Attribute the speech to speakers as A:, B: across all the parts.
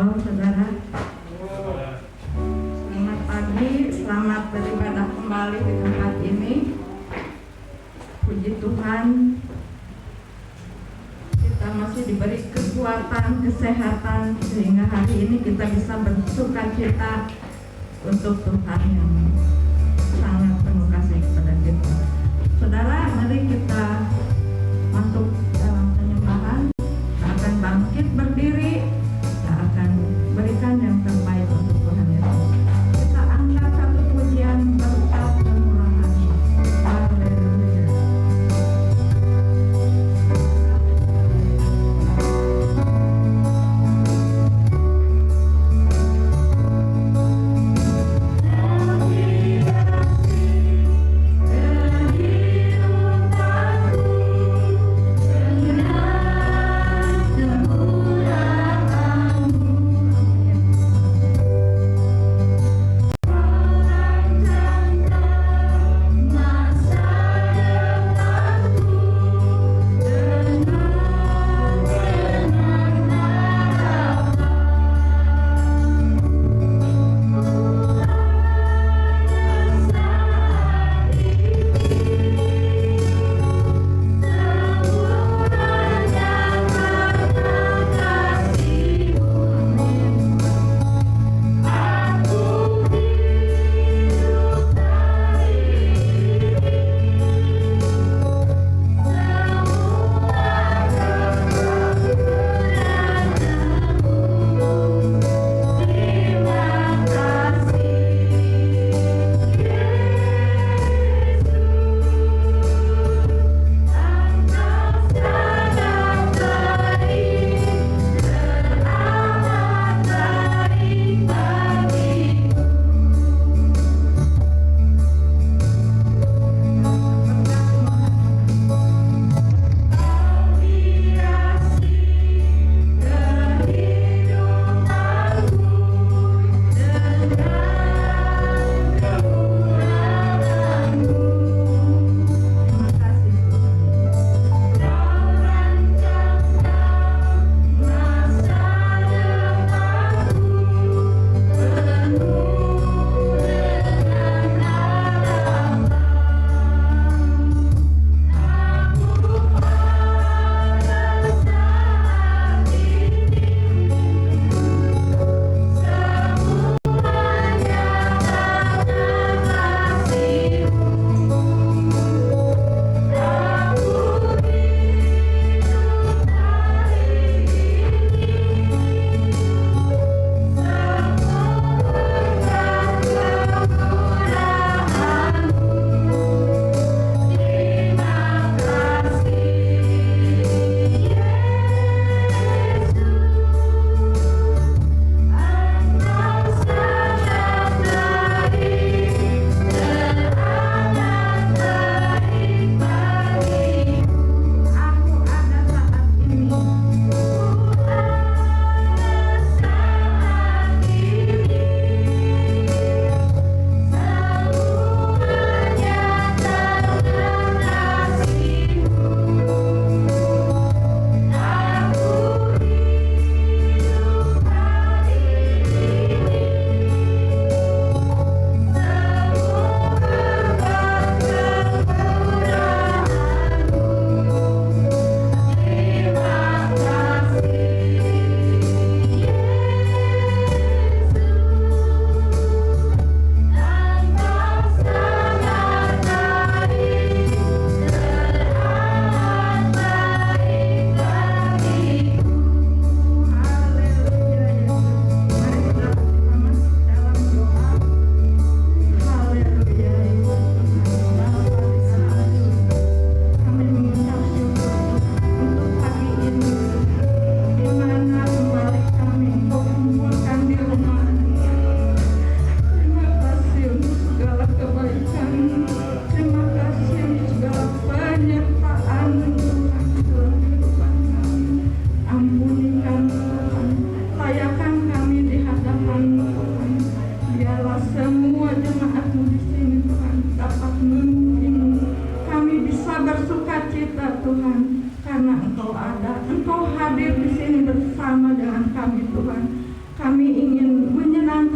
A: Halo saudara, selamat pagi, selamat beribadah kembali di tempat ini. Puji Tuhan, kita masih diberi kekuatan, kesehatan, sehingga hari ini kita bisa bersukacita untuk Tuhan yang sangat penuh kasih kepada kita. Saudara, mari kita masuk dalam penyembahan. Kita akan bangkit berdiri, kita akan berikan yang terbaik untuk Tuhan Yesus. Kita angkat satu pujian berkat kemurahan. Haleluya.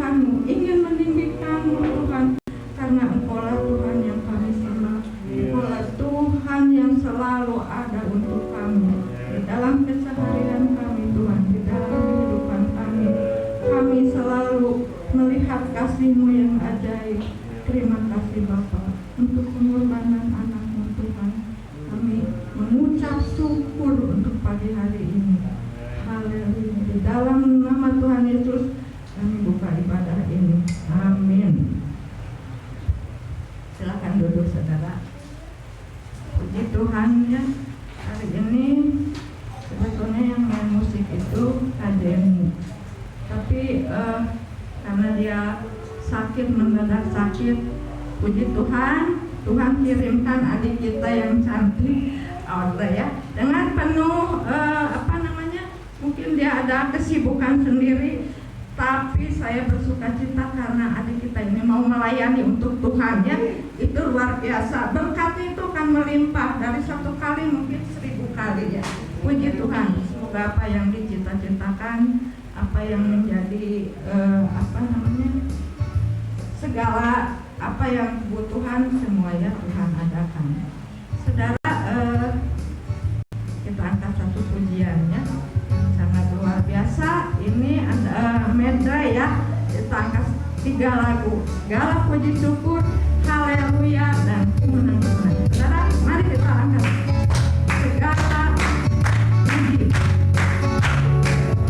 A: Tuhan-Mu, ingin meninggikan-Mu Tuhan, karena Engkaulah Tuhan yang kami sembah. Engkaulah Tuhan yang selalu ada untuk kami di dalam keseharian kami Tuhan, di dalam kehidupan kami. Kami selalu melihat kasih-Mu yang ajaib. Terima kasih Bapa untuk pengorbanan anak-Mu Tuhan. Kami mengucap syukur untuk pagi hari ini. Haleluya. Di dalam nama Tuhan Yesus kami buka ibadah ini. Amin. Silakan duduk saudara. Puji Tuhan ya. Hari ini sebetulnya yang main musik itu ademu. Tapi karena dia sakit, mendadak sakit, puji Tuhan, Tuhan kirimkan adik kita yang cantik, Audrey ya, dengan penuh mungkin dia ada kesibukan sendiri, tapi saya bersuka cita karena adik kita ini mau melayani untuk Tuhan ya. Itu luar biasa, berkat itu akan melimpah dari 1 kali mungkin 1000 kali ya. Puji Tuhan, semoga apa yang dicita-citakan, apa yang menjadi segala apa yang kebutuhan semuanya Tuhan adakan. Saudara, kita angkat satu pujiannya sangat luar biasa. Ini ada medra ya, kita angkat 3 lagu, segala puji syukur, haleluya, dan kemenangan. Saudara, mari kita angkat segala puji,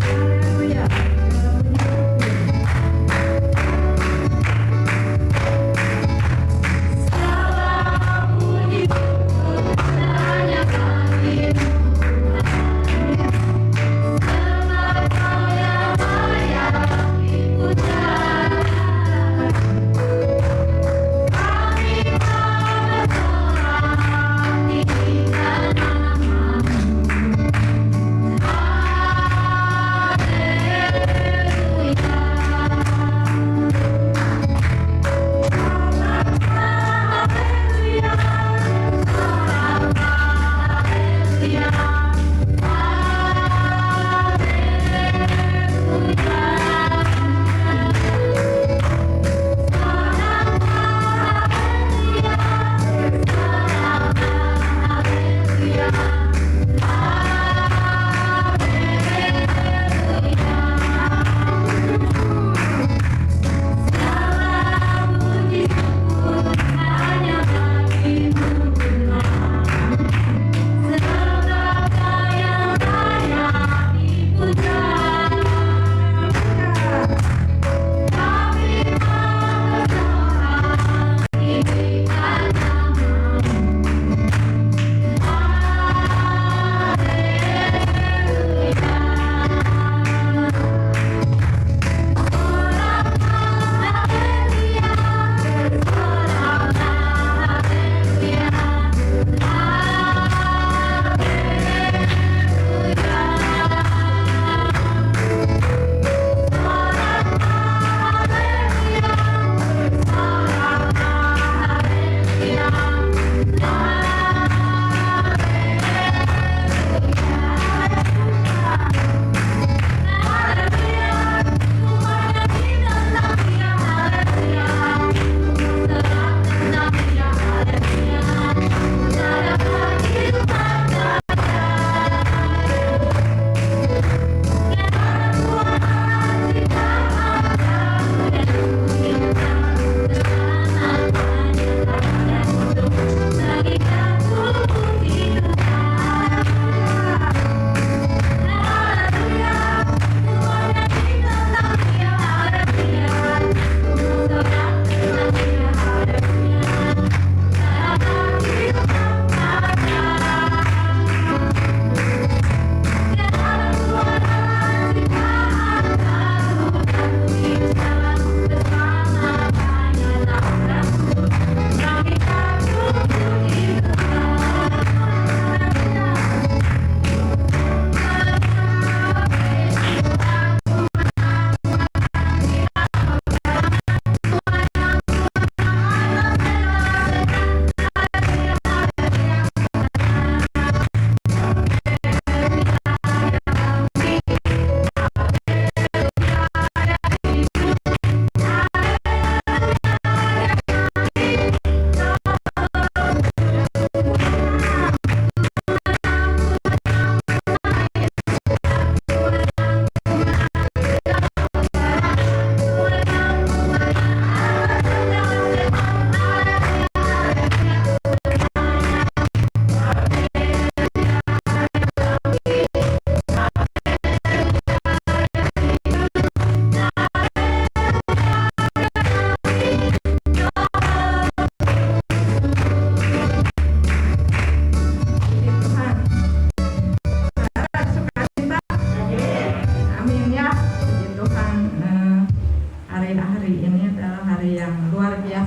A: haleluya, segala puji syukur.
B: Kami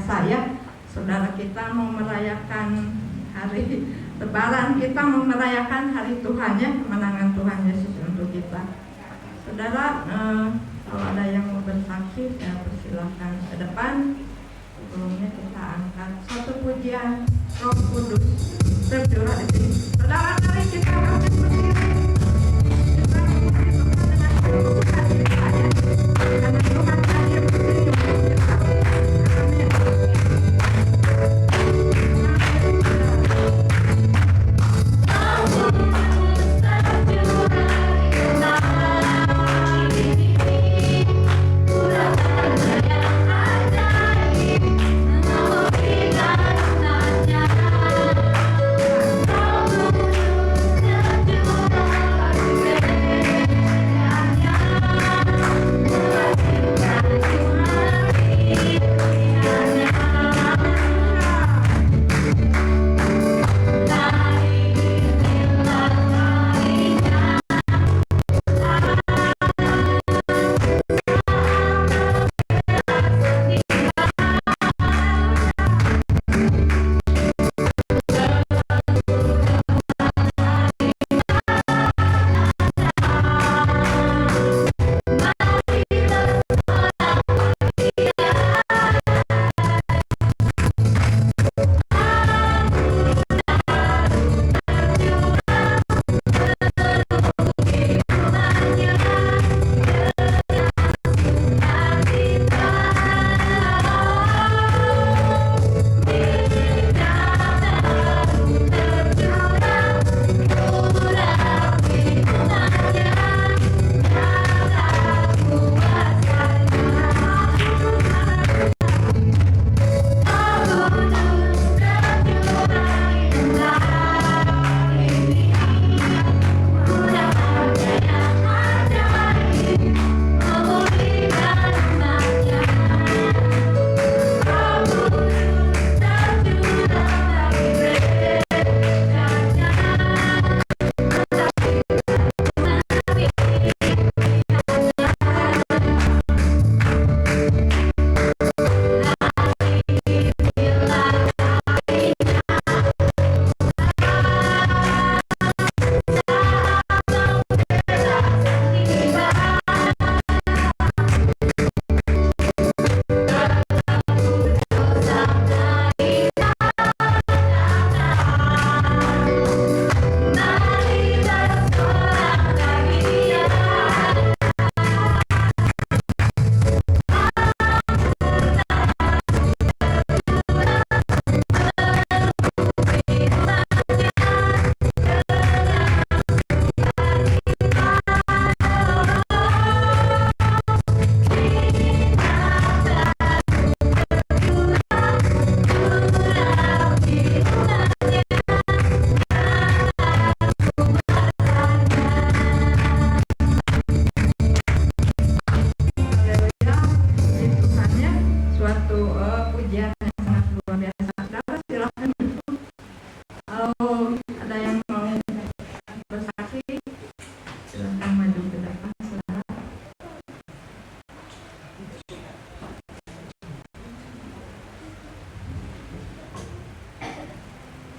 A: biasa ya, saudara, kita mau merayakan hari Lebaran, kita mau merayakan hari Tuhan ya, kemenangan Tuhan Yesus untuk kita. Saudara, kalau ada yang mau bersaksi, saya persilahkan ke depan. Sebelumnya kita angkat satu pujian Roh Kudus tercurah di sini. Saudara, mari kita angkat berdiri. Kita memuji Tuhan dengan penuh sukacita ya, karena Tuhan hadir di sini untuk kita. Amin.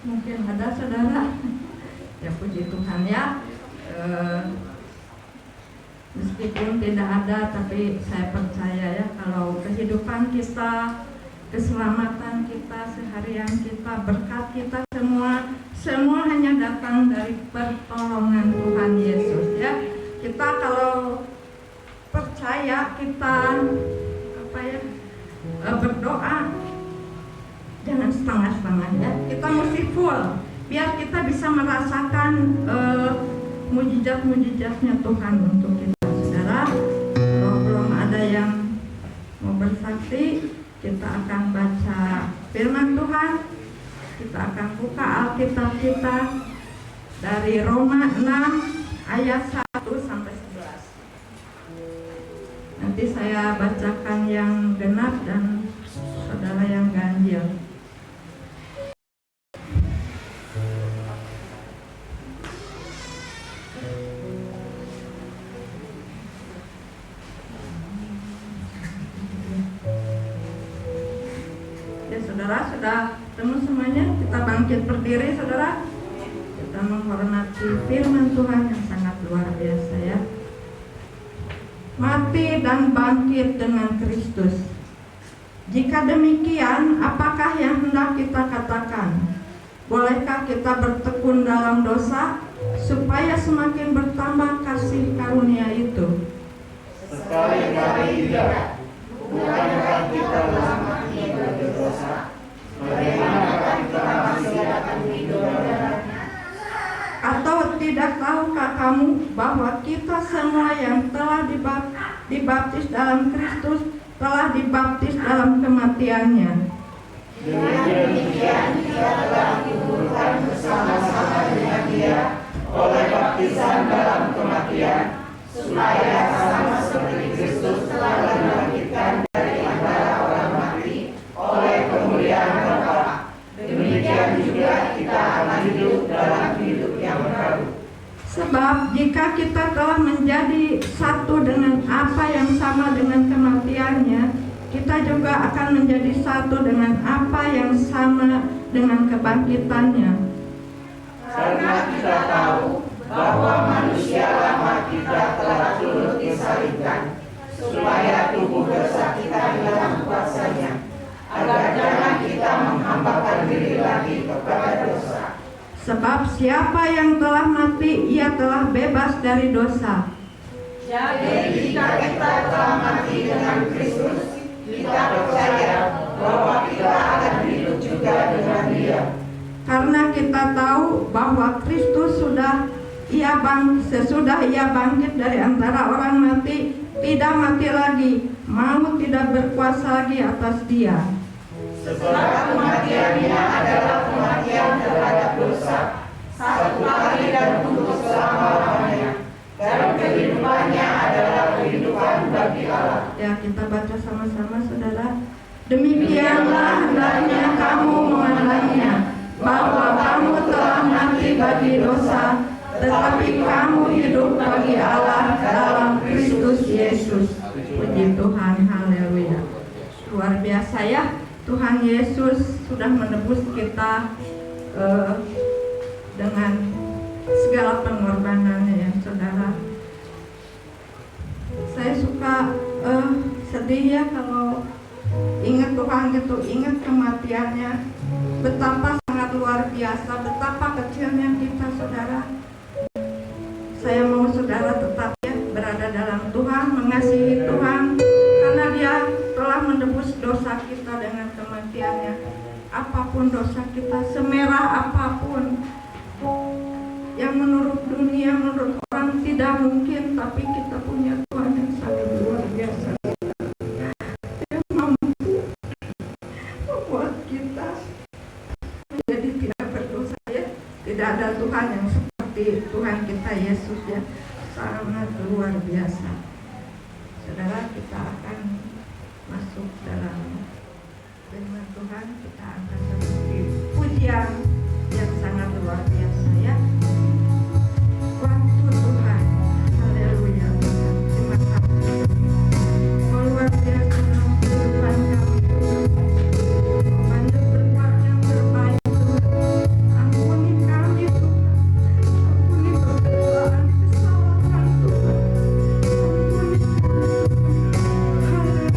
A: Mungkin ada saudara, ya puji Tuhan ya, meskipun tidak ada, tapi saya percaya ya, kalau kehidupan kita, keselamatan kita, seharian kita, berkat kita semua hanya datang dari pertolongan Tuhan Yesus ya. Kita kalau percaya, kita berdoa, jangan setengah-setengah ya. Kita mesti full biar kita bisa merasakan mujizat-mujizatnya Tuhan untuk kita. Saudara, kalau belum ada yang mau bersaksi, kita akan baca firman Tuhan. Kita akan buka Alkitab kita dari Roma 6 ayat 1 sampai 11. Nanti saya bacakan yang genap dan saudara yang ganjil. Saudara sudah temu semuanya? Kita bangkit berdiri, saudara. Kita menghormati firman Tuhan yang sangat luar biasa ya. Mati dan bangkit dengan Kristus. Jika demikian, apakah yang hendak kita katakan? Bolehkah kita bertekun dalam dosa supaya semakin bertambah kasih karunia itu?
B: Sekali-kali tidak. Bukankah kita telah mati bagi dosa? Bagaimanakah kita masih akan hidup dengannya?
A: Atau tidak tahukah kamu bahwa kita semua yang telah dibaptis dalam Kristus telah dibaptis dalam kematiannya?
B: Demikian kita telah dikuburkan bersama-sama dengan Dia oleh baptisan dalam kematian, supaya sama seperti Kristus telah dibangkitkan dari antara orang mati oleh kemuliaan Bapa. Demikian juga kita akan hidup dalam hidup yang baru.
A: Sebab jika kita telah menjadi satu dengan apa yang sama dengan kematiannya, kita juga akan menjadi satu dengan apa yang sama dengan kebangkitannya.
B: Karena kita tahu bahwa manusia lama kita telah turut disalibkan, supaya tubuh dosa kita dalam kuasanya, agar jangan kita menghambakan diri lagi kepada dosa.
A: Sebab siapa yang telah mati, ia telah bebas dari dosa.
B: Jadi jika kita telah mati dengan Kristus, kita percaya bahwa kita akan hidup juga dengan Dia.
A: Karena kita tahu bahwa Kristus sesudah ia bangkit dari antara orang mati, tidak mati lagi, maut tidak berkuasa lagi atas dia.
B: Sebab kematiannya adalah kematian terhadap dosa, satu kali dan untuk selama-lamanya, dan kehidupannya adalah kehidupan bagi Allah.
A: Ya, kita baca sama-sama, saudara. Demikianlah hendaknya kamu memandangnya, bahwa kamu telah mati bagi dosa, tetapi kamu hidup bagi Allah dalam Kristus Yesus. Puji Tuhan, haleluya. Luar biasa ya, Tuhan Yesus sudah menebus kita dengan segala pengorbanannya ya, saudara. Saya suka sedih ya kalau ingat Tuhan gitu, ingat kematiannya. Betapa sangat luar biasa, betapa kecilnya kita, saudara. Saya mau saudara tetap ya berada dalam Tuhan, mengasihi Tuhan, karena Dia telah menebus dosa kita dengan kematiannya. Apapun dosa kita, semerah apapun, yang menurut dunia, menurut orang tidak mungkin, tapi kita punya Tuhan yang sangat luar biasa. Dia mampu membuat kita menjadi tidak berdosa ya. Tidak ada Tuhan yang seperti Tuhan kita Yesus ya, sangat luar biasa. Saudara, kita akan masuk dalam firman Tuhan, kita akan seperti pujian yang sangat luar biasa ya. Waktu Tuhan, haleluya Tuhan, terima kasih. Oh, luar biasa dalam kehidupan kami Tuhan. Banyak berbuat yang terbaik Tuhan. Ampuni kami Tuhan. Ampuni perbedaan kesalahan Tuhan. Ampuni kami Tuhan. Haleluya.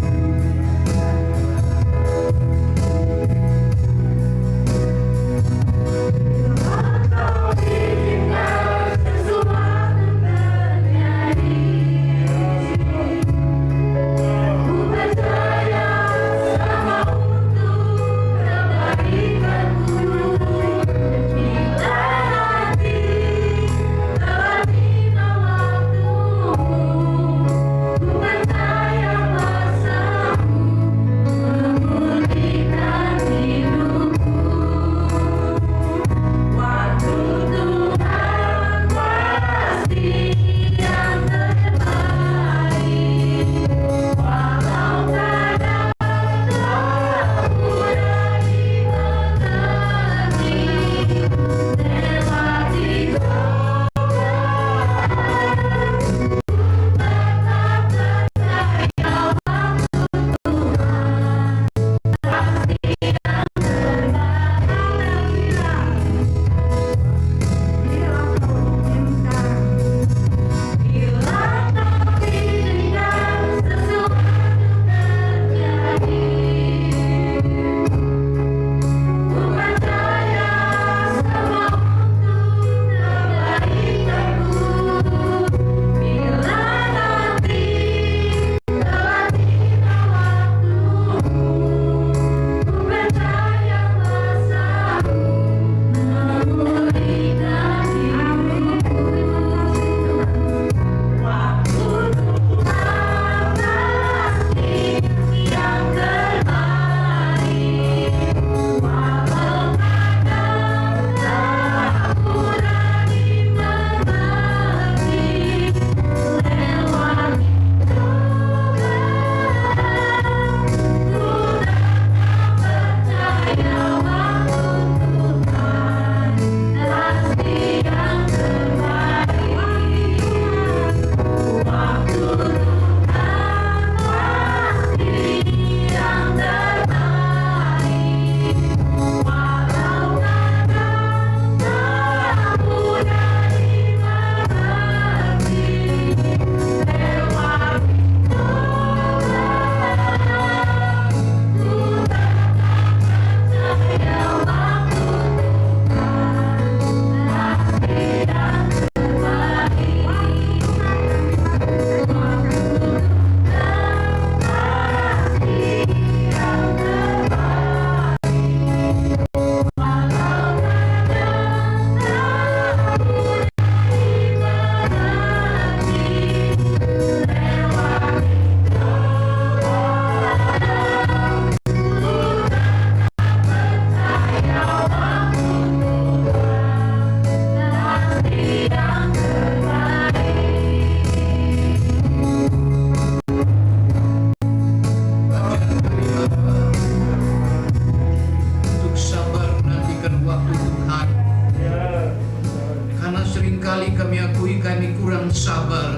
C: sabar.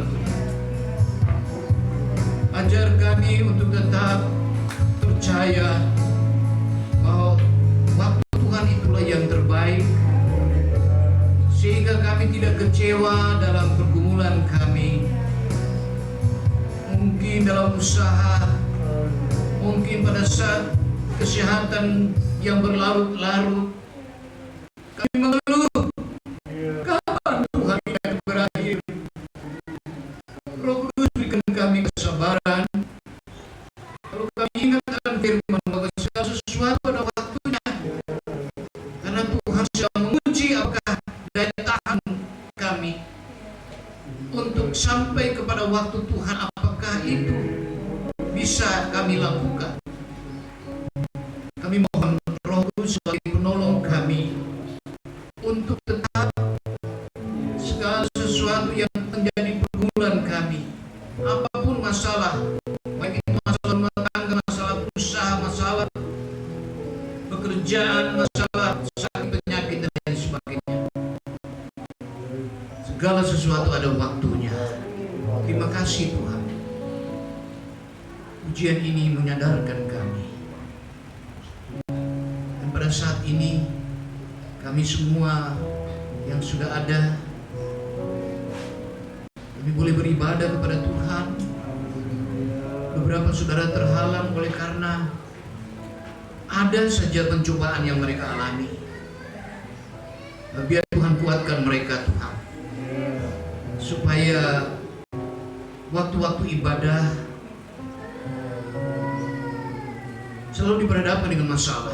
C: Ajar kami untuk tetap percaya bahwa waktu Tuhan itulah yang terbaik, sehingga kami tidak kecewa dalam pergumulan kami, mungkin dalam usaha, mungkin pada saat kesehatan yang berlarut-larut. Kami mengeluh, kapan Tuhan ini akan berakhir? Roh Kudus berikan kami kesabaran. Kalau kami ingat akan firman bahwa segala sesuatu ada waktunya, karena Tuhan sedang menguji apakah daya tahan kami untuk sampai kepada waktu Tuhan, apakah itu bisa kami lakukan. Kami mohon Roh Kudus sebagai penolong kami untuk tetap segala sesuatu yang menjadi pergumulan kami, apapun masalah, baik itu masalah rumah tangga, masalah usaha, masalah pekerjaan, masalah sakit penyakit dan lain sebagainya. Segala sesuatu ada waktunya. Terima kasih Tuhan. Ujian ini menyadarkan kami. Dan pada saat ini kami semua yang sudah ada, kami boleh beribadah kepada Tuhan. Beberapa saudara terhalang oleh karena ada saja pencobaan yang mereka alami. Biar Tuhan kuatkan mereka Tuhan, supaya waktu-waktu ibadah selalu diperhadapkan dengan masalah.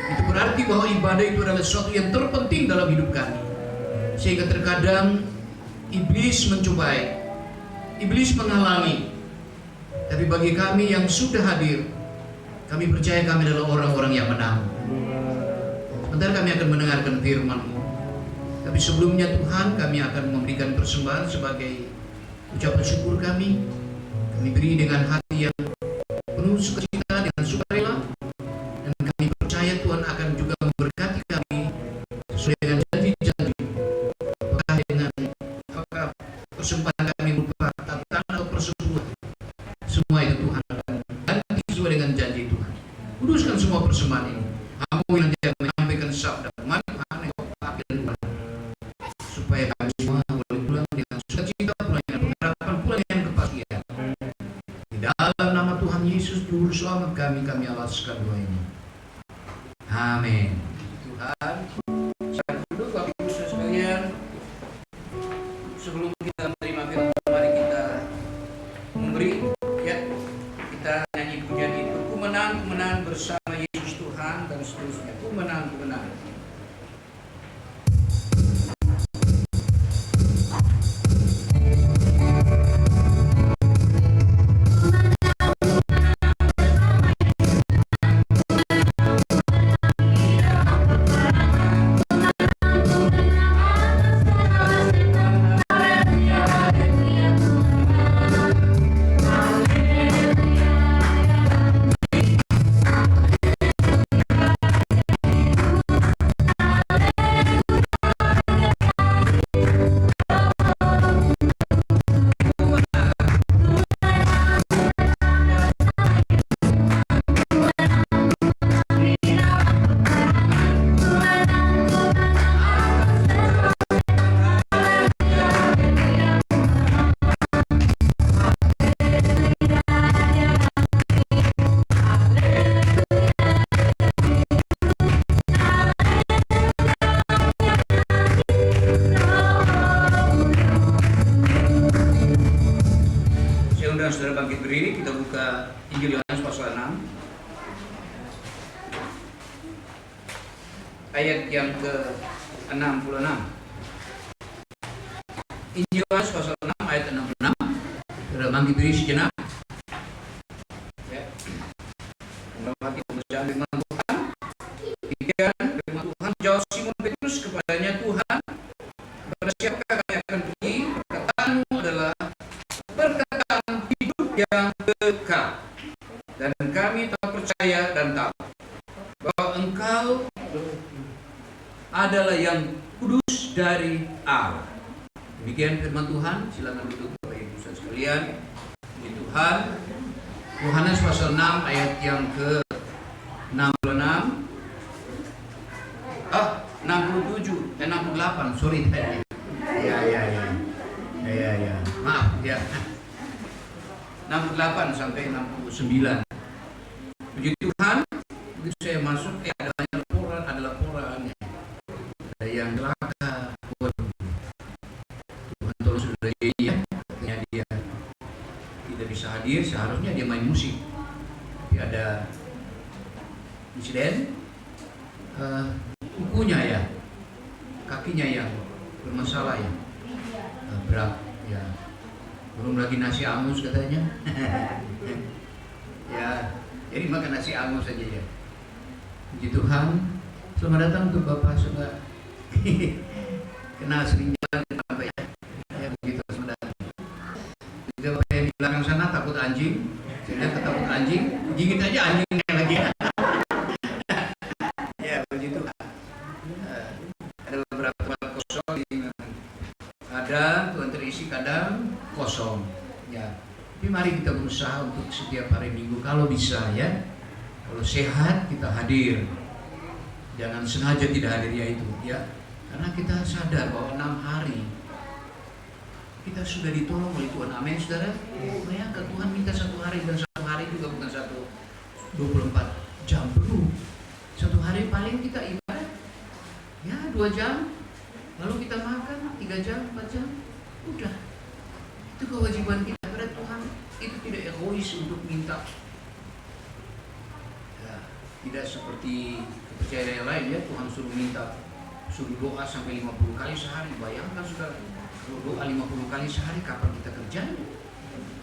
C: Itu berarti bahwa ibadah itu adalah sesuatu yang terpenting dalam hidup kami, sehingga terkadang iblis mencobai, iblis menghalangi. Tapi bagi kami yang sudah hadir, kami percaya kami adalah orang-orang yang menang. Sebentar kami akan mendengarkan firman-Mu. Tapi sebelumnya Tuhan, kami akan memberikan persembahan sebagai ucapan syukur kami. Kami beri dengan hati yang penuh sukacita, dengan sukarela, dan kami percaya Tuhan akan juga memberkati kami sesuai dengan janji-janji. Apakah persembahan kami berupa tantangan atau persembahan, semua itu Tuhan akan ganti sesuai dengan janji Tuhan. Kuduskan semua persembahan ini. Hamba-Mu yang dia menyampaikan sabda, mari Tuhan api dan Tuhan, supaya kami semua boleh pulang dengan sukacita, pulang dengan pengharapan, pulang dengan kepastian. Di dalam nama Tuhan Yesus Juru Selamat kami alaskan doa ini. Amin. Tuhan, saya duduk Bapak Ibu sekalian. Sebelum kita menerima firman, mari kita memberi, ya, kita nyanyi pujian itu. Ku menang bersama Yesus Tuhan, dan seterusnya. Ku menang. Saudara bangkit berdiri, kita buka Injil Yohanes pasal 6 ayat yang ke-66. Injil Yohanes pasal 6 ayat 66. Saudara bangkit berdiri sejenak. Ya. Menghormati pembacaan firman Tuhan. Demikian firman Tuhan, jawab Simon Petrus kepadanya, Tuhan, kepada siapakah kami akan pergi? Perkataanmu adalah perkataan yang kekal, dan kami tak percaya dan tahu bahwa Engkau adalah yang kudus dari Allah. Demikian firman Tuhan. Silakan duduk Bapak Ibu Saudara sekalian. Puji Tuhan. Yohanes pasal 6 ayat yang ke 66. 68. Sorry tadi. Ya. Maaf ya. 68 sampai 69. Puji Tuhan. Begitu saya masuk, ada banyak laporan, ada laporan. Ada yang celaka. Tuhan tolong saudara ya. Dia tidak bisa hadir, seharusnya dia main musik. Tapi ada insiden, kukunya ya, kakinya yang bermasalah ya, berat ya. Belum lagi nasi angus katanya. Ya, jadi makan nasi angus saja ya. Puji Tuhan. Selamat datang untuk Bapak Saudara. Kenal sering jalan sampai ya begitu, selamat datang. Juga Bapak yang di belakang sana takut anjing. Saya lihat takut anjing, gigit aja anjingnya lagi. Ya puji Tuhan. Ada beberapa tempat kosong, ada Tuhan terisi, kadang kosong. Ya. Tapi mari kita berusaha untuk setiap hari Minggu kalau bisa ya. Kalau sehat kita hadir. Jangan sengaja tidak hadirnya itu ya. Karena kita sadar bahwa 6 hari kita sudah ditolong oleh Tuhan. Amin saudara. Bayangkan Tuhan minta 1 hari, dan 1 hari juga bukan 24 jam penuh. 1 hari paling kita ibadah ya 2 jam. Lalu kita makan 3 jam, 4 jam. Udah. Itu kewajiban kita kepada Tuhan. Itu tidak egois untuk minta. Ya, tidak seperti kepercayaan yang lain ya. Tuhan suruh minta, suruh doa sampai 50 kali sehari. Bayangkan saudara, kalau doa 50 kali sehari, kapan kita kerjanya?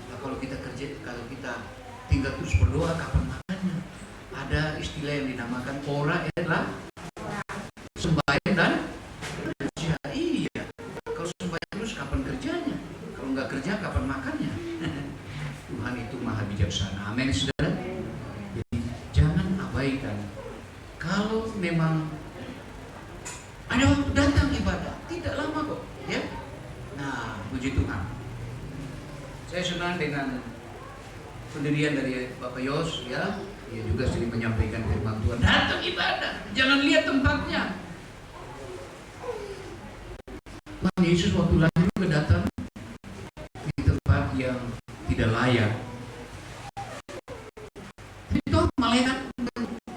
C: Nah, kalau kita tinggal terus berdoa, kapan makannya? Ada istilah yang dinamakan ora adalah sembahyang dan kerja. Iya, kalau sembahyang terus kapan kerjanya? Kalau nggak kerja kapan makannya? Tuhan itu maha bijaksana. Amin saudara. Jadi jangan abaikan. Kalau memang ada waktu datang ibadah, tidak lama kok, ya. Nah, puji Tuhan. Saya senang dengan pendirian dari Bapak Yos, ya. Dia juga sering menyampaikan firman Tuhan. Datang ibadah, jangan lihat tempatnya. Tuhan Yesus waktu lahir juga datang di tempat yang tidak layak. Itu malaikat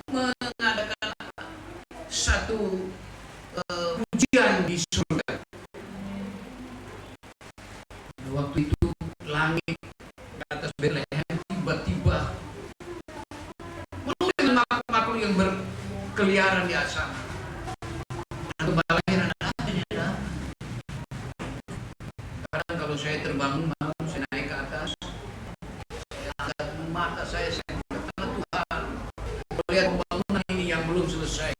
C: mengadakan satu ujian di surga. Waktu itu langit di atas Betlehem tiba-tiba penuh dengan makhluk yang berkeliaran di sana. Gembala heran, ada. Kadang kalau saya terbangun malam, saya naik ke atas, saya angkat mata saya berkata, Tuhan, lihat pembangunan ini yang belum selesai.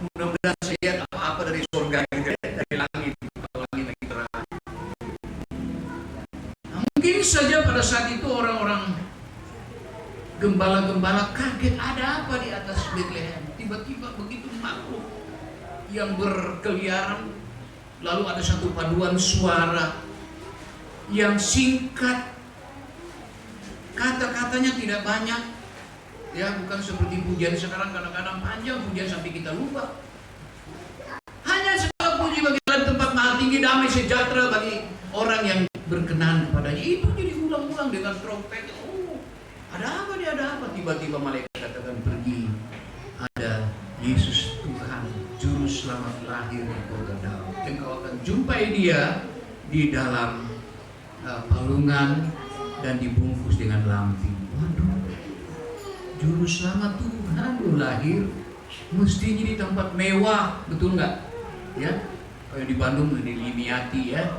C: Mudah-mudahan saya lihat apa-apa dari surga, dari langit, kalau langit lagi terang. Nah, mungkin saja pada saat itu orang-orang gembala-gembala kaget, ada apa di atas Betlehem? Tiba-tiba begitu makhluk yang berkeliaran, lalu ada satu paduan suara yang singkat, kata-katanya tidak banyak. Ya, bukan seperti pujian sekarang kadang-kadang panjang, pujian sampai kita lupa. Hanya segala puji bagi dalam tempat maha tinggi, damai sejahtera bagi orang yang berkenan kepadanya. Itu jadi ulang-ulang dengan trompet. Oh, ada apa dia, ada apa? Tiba-tiba malaikat katakan pergi. Ada Yesus Tuhan, Juru Selamat lahir di kota Daud. Engkau akan jumpai dia di dalam palungan dan dibungkus dengan lampin. Waduh. Juru Selamat Tuhan lahir, mestinya di tempat mewah, betul nggak? Ya, kayak di Bandung di Limiati ya.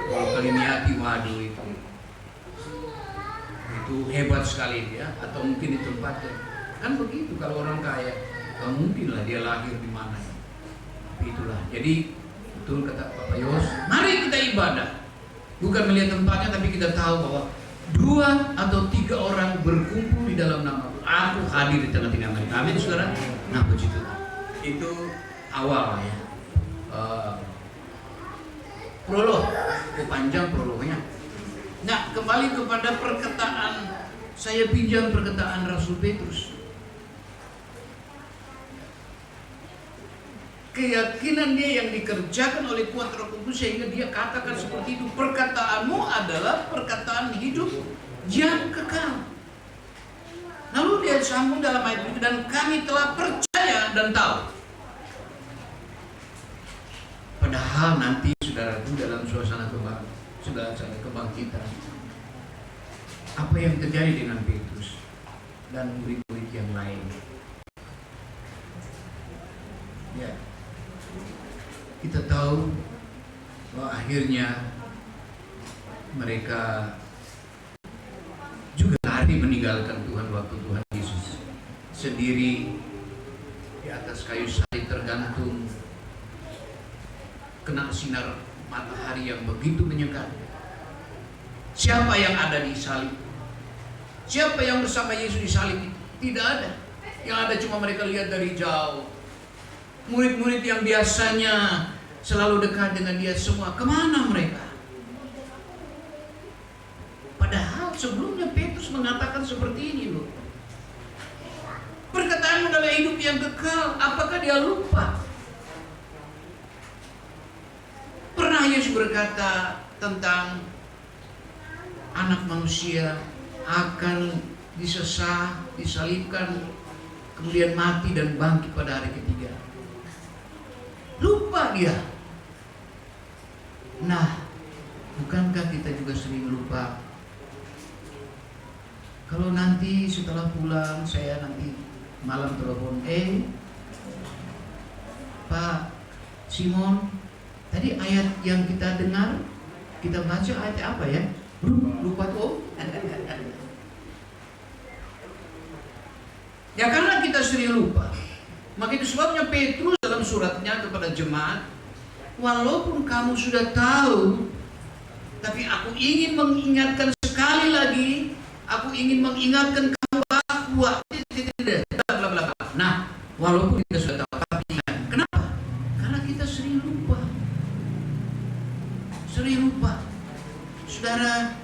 C: Kalau ke Limiati, waduh itu hebat sekali ya. Atau mungkin di tempat kan begitu kalau orang kaya, nggak mungkin lah dia lahir di mana. Tapi itulah. Jadi betul kata Bapak Yos, mari kita ibadah. Bukan melihat tempatnya, tapi kita tahu bahwa 2 atau 3 orang berkumpul di dalam nama aku hadir di tengah-tengah mereka. Amin saudara. Nah puji Tuhan. Itu awal ya. Prolog, panjang prolognya. Nah, kembali kepada perkataan, saya pinjam perkataan Rasul Petrus. Keyakinan dia yang dikerjakan oleh kuat Roh Kudus sehingga dia katakan seperti itu, perkataanmu adalah perkataan hidup yang kekal. Lalu dia sambung dalam ayat itu, dan kami telah percaya dan tahu. Padahal nanti saudaraku dalam suasana kebangkitan, apa yang terjadi dengan Petrus dan murid-murid yang lain? Ya, kita tahu bahwa akhirnya mereka juga lari meninggalkan Tuhan waktu Tuhan Yesus sendiri di atas kayu salib tergantung, kena sinar matahari yang begitu menyekat. Siapa yang ada di salib? Siapa yang bersama Yesus di salib? Tidak ada. Yang ada cuma mereka lihat dari jauh. Murid-murid yang biasanya selalu dekat dengan dia semua, kemana mereka? Padahal sebelumnya Petrus mengatakan seperti ini loh. Perkataan adalah hidup yang kekal. Apakah dia lupa? Pernah Yesus berkata tentang anak manusia akan disesah, disalibkan, kemudian mati dan bangkit pada hari ketiga. Lupa dia. Nah, bukankah kita juga sering lupa? Kalau nanti setelah pulang saya nanti malam telepon, Pak Simon, tadi ayat yang kita dengar, kita baca ayat apa ya? Lupa tuh. Ya karena kita sering lupa. Maka itu sebabnya Petrus dalam suratnya kepada jemaat, walaupun kamu sudah tahu, tapi aku ingin mengingatkan sekali lagi, aku ingin mengingatkan kamu bahwa nah, walaupun kita sudah tahu, tapi ingat. Kenapa? Karena kita sering lupa. Sering lupa. Saudara,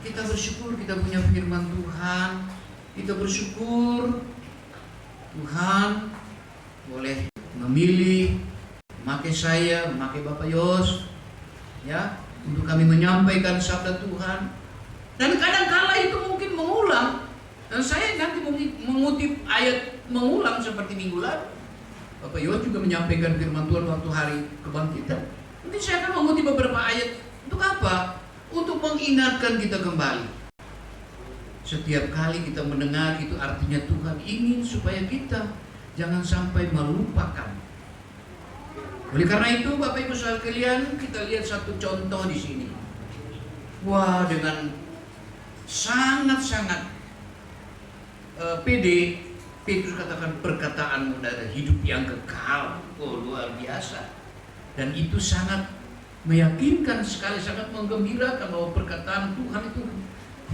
C: kita bersyukur kita punya firman Tuhan. Kita bersyukur Tuhan boleh memilih, memakai saya, memakai Bapak Yos, ya, untuk kami menyampaikan sabda Tuhan. Dan kadang-kala itu mungkin mengulang. Dan saya nanti mengutip ayat mengulang seperti minggu lalu. Bapak Yos juga menyampaikan firman Tuhan waktu hari kebangkitan. Nanti saya akan mengutip beberapa ayat. Untuk apa? Untuk mengingatkan kita kembali. Setiap kali kita mendengar itu artinya Tuhan ingin supaya kita jangan sampai melupakan. Oleh karena itu, Bapak Ibu sekalian, kita lihat satu contoh di sini. Wah, dengan sangat-sangat pede, Petrus katakan perkataanmu adalah hidup yang kekal. Oh, luar biasa. Dan itu sangat meyakinkan sekali, sangat menggembirakan bahwa perkataan Tuhan itu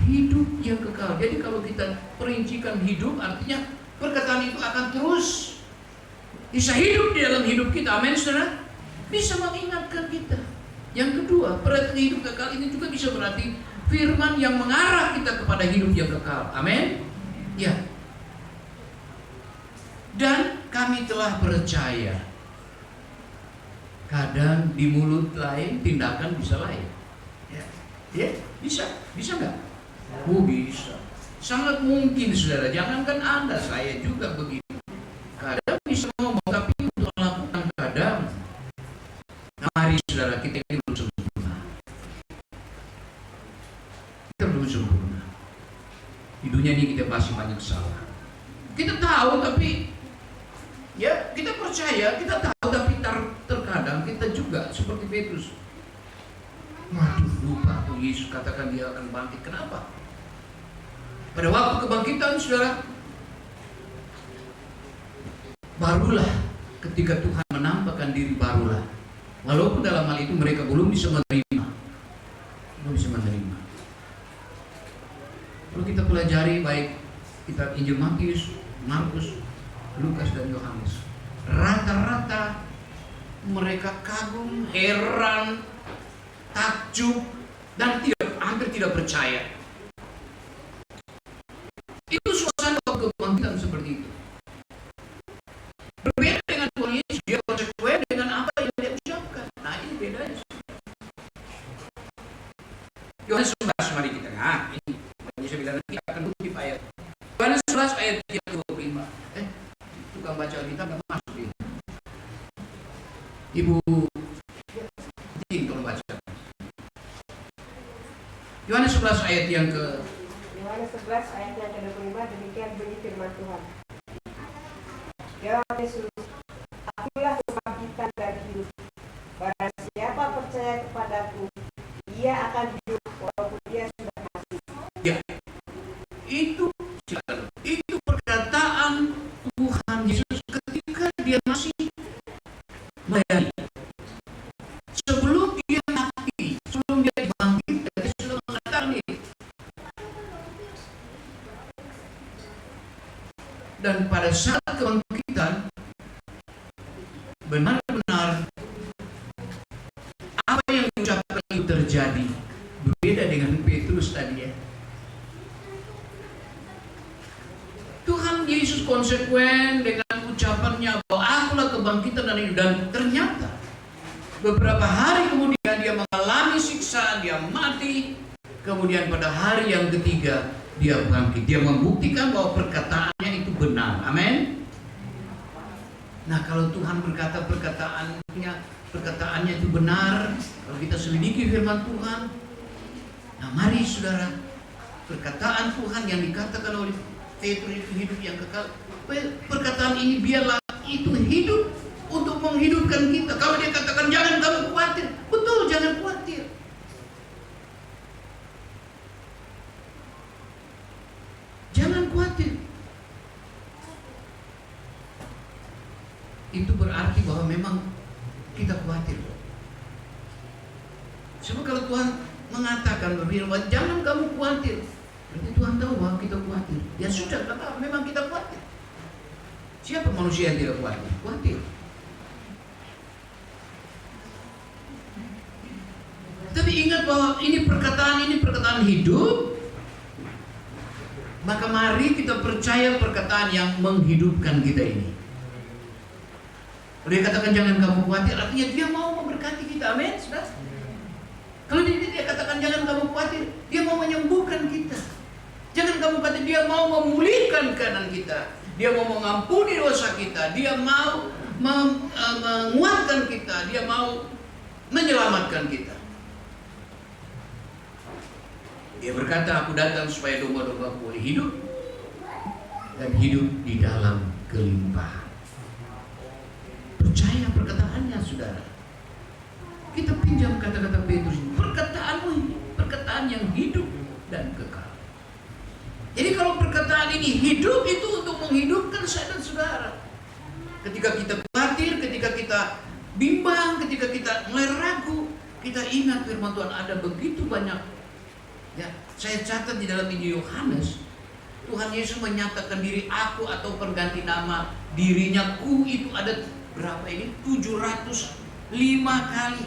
C: hidup yang kekal. Jadi kalau kita perincikan hidup, artinya perkataan itu akan terus bisa hidup di dalam hidup kita. Amin, saudara. Bisa mengingatkan kita. Yang kedua, perkataan hidup kekal ini juga bisa berarti firman yang mengarah kita kepada hidup yang kekal. Amin. Ya. Dan kami telah percaya. Kadang di mulut lain, tindakan bisa lain. Ya, bisa nggak? Oh, bisa. Sangat mungkin, saudara. Jangankan Anda, saya juga begitu. Kadang bisa ngomong, tapi untuk melakukan kadang. Nah, mari saudara, kita ini belum sempurna. Kita belum sempurna. Di dunia ini kita masih banyak salah. Kita tahu, tapi ya kita percaya, kita tahu, tapi terkadang kita juga seperti Petrus. Waduh, lupa tuh Yesus katakan dia akan bangkit. Kenapa? Pada waktu kebangkitan, saudara, barulah ketika Tuhan menampakkan diri, barulah. Walaupun dalam hal itu mereka belum bisa menerima. Kalau kita pelajari baik kitab Injil Matius, Markus, Lukas dan Yohanes, rata-rata mereka kagum, heran takjub, dan hampir tidak percaya. Itu suasana kebangkitan seperti itu. Berbeda dengan Tuhan Yesus, dia konsekuen dengan apa yang dia ucapkan. Nah, ini bedanya. Yohanes 11, mari kita. Nah, ini saya bilang nanti akan kutip ayat. Yohanes 11 ayat 25. Tukang baca kita nggak masuk ini. Ibu tolong baca. Yohanes 11 ayat yang ke
B: Yohanes 11 ayat yang ke-25, demikian bunyi firman Tuhan. Jawab Yesus, akulah kebangkitan dan hidup. Barang siapa percaya kepadaku, ia akan hidup walaupun dia sudah mati.
C: ya, itu perkataan Tuhan Yesus ketika dia masih melayani. Sebelum dia mati, sebelum dia dibangkitkan, dia sudah mengatakan ini. Dan pada saat kebangkitan, benar-benar apa yang diucapkan itu terjadi. Berbeda dengan Petrus tadi ya. Tuhan Yesus konsekuen dengan ucapannya bahwa akulah kebangkitan dan hidup. Dan ternyata beberapa hari kemudian dia mengalami siksaan, dia mati. Kemudian pada hari yang ketiga dia bangkit. Dia membuktikan bahwa perkataannya itu benar. Amin. Nah, kalau Tuhan berkata perkataannya itu benar, kalau kita selidiki firman Tuhan, nah mari saudara, perkataan Tuhan yang dikatakan oleh Petrus itu hidup yang kekal. Perkataan ini biarlah itu hidup untuk menghidupkan kita. Kalau dia katakan jangan kamu khawatir, betul, jangan khawatir. Jangan khawatir. Itu berarti bahwa memang kita khawatir. Sebab kalau Tuhan mengatakan berfirman, jangan kamu khawatir, berarti Tuhan tahu bahwa kita khawatir. Ya sudah, memang kita khawatir. Siapa manusia yang tidak khawatir? Khawatir. Tapi ingat bahwa ini perkataan hidup. Maka mari kita percaya perkataan yang menghidupkan kita ini. Dia katakan jangan kamu khawatir, artinya dia mau memberkati kita. Amin, saudara. Kalau dia katakan jangan kamu khawatir, dia mau menyembuhkan kita. Jangan kamu khawatir, dia mau memulihkan keadaan kita. Dia mau mengampuni dosa kita. Dia mau menguatkan kita. Dia mau menyelamatkan kita. Dia berkata, aku datang supaya domba-domba boleh hidup dan hidup di dalam kelimpahan. Percaya perkataannya, saudara. Kita pinjam kata-kata Petrus ini. Perkataanmu ini, perkataan yang hidup dan kekal. Jadi kalau perkataan ini hidup, itu untuk menghidupkan saya dan saudara. Ketika kita khawatir, ketika kita bimbang, ketika kita mulai ragu, kita ingat firman Tuhan ada begitu banyak. Ya, saya catat di dalam Injil Yohanes, Tuhan Yesus menyatakan diri aku atau perganti nama dirinya ku itu ada berapa ini? 705 kali.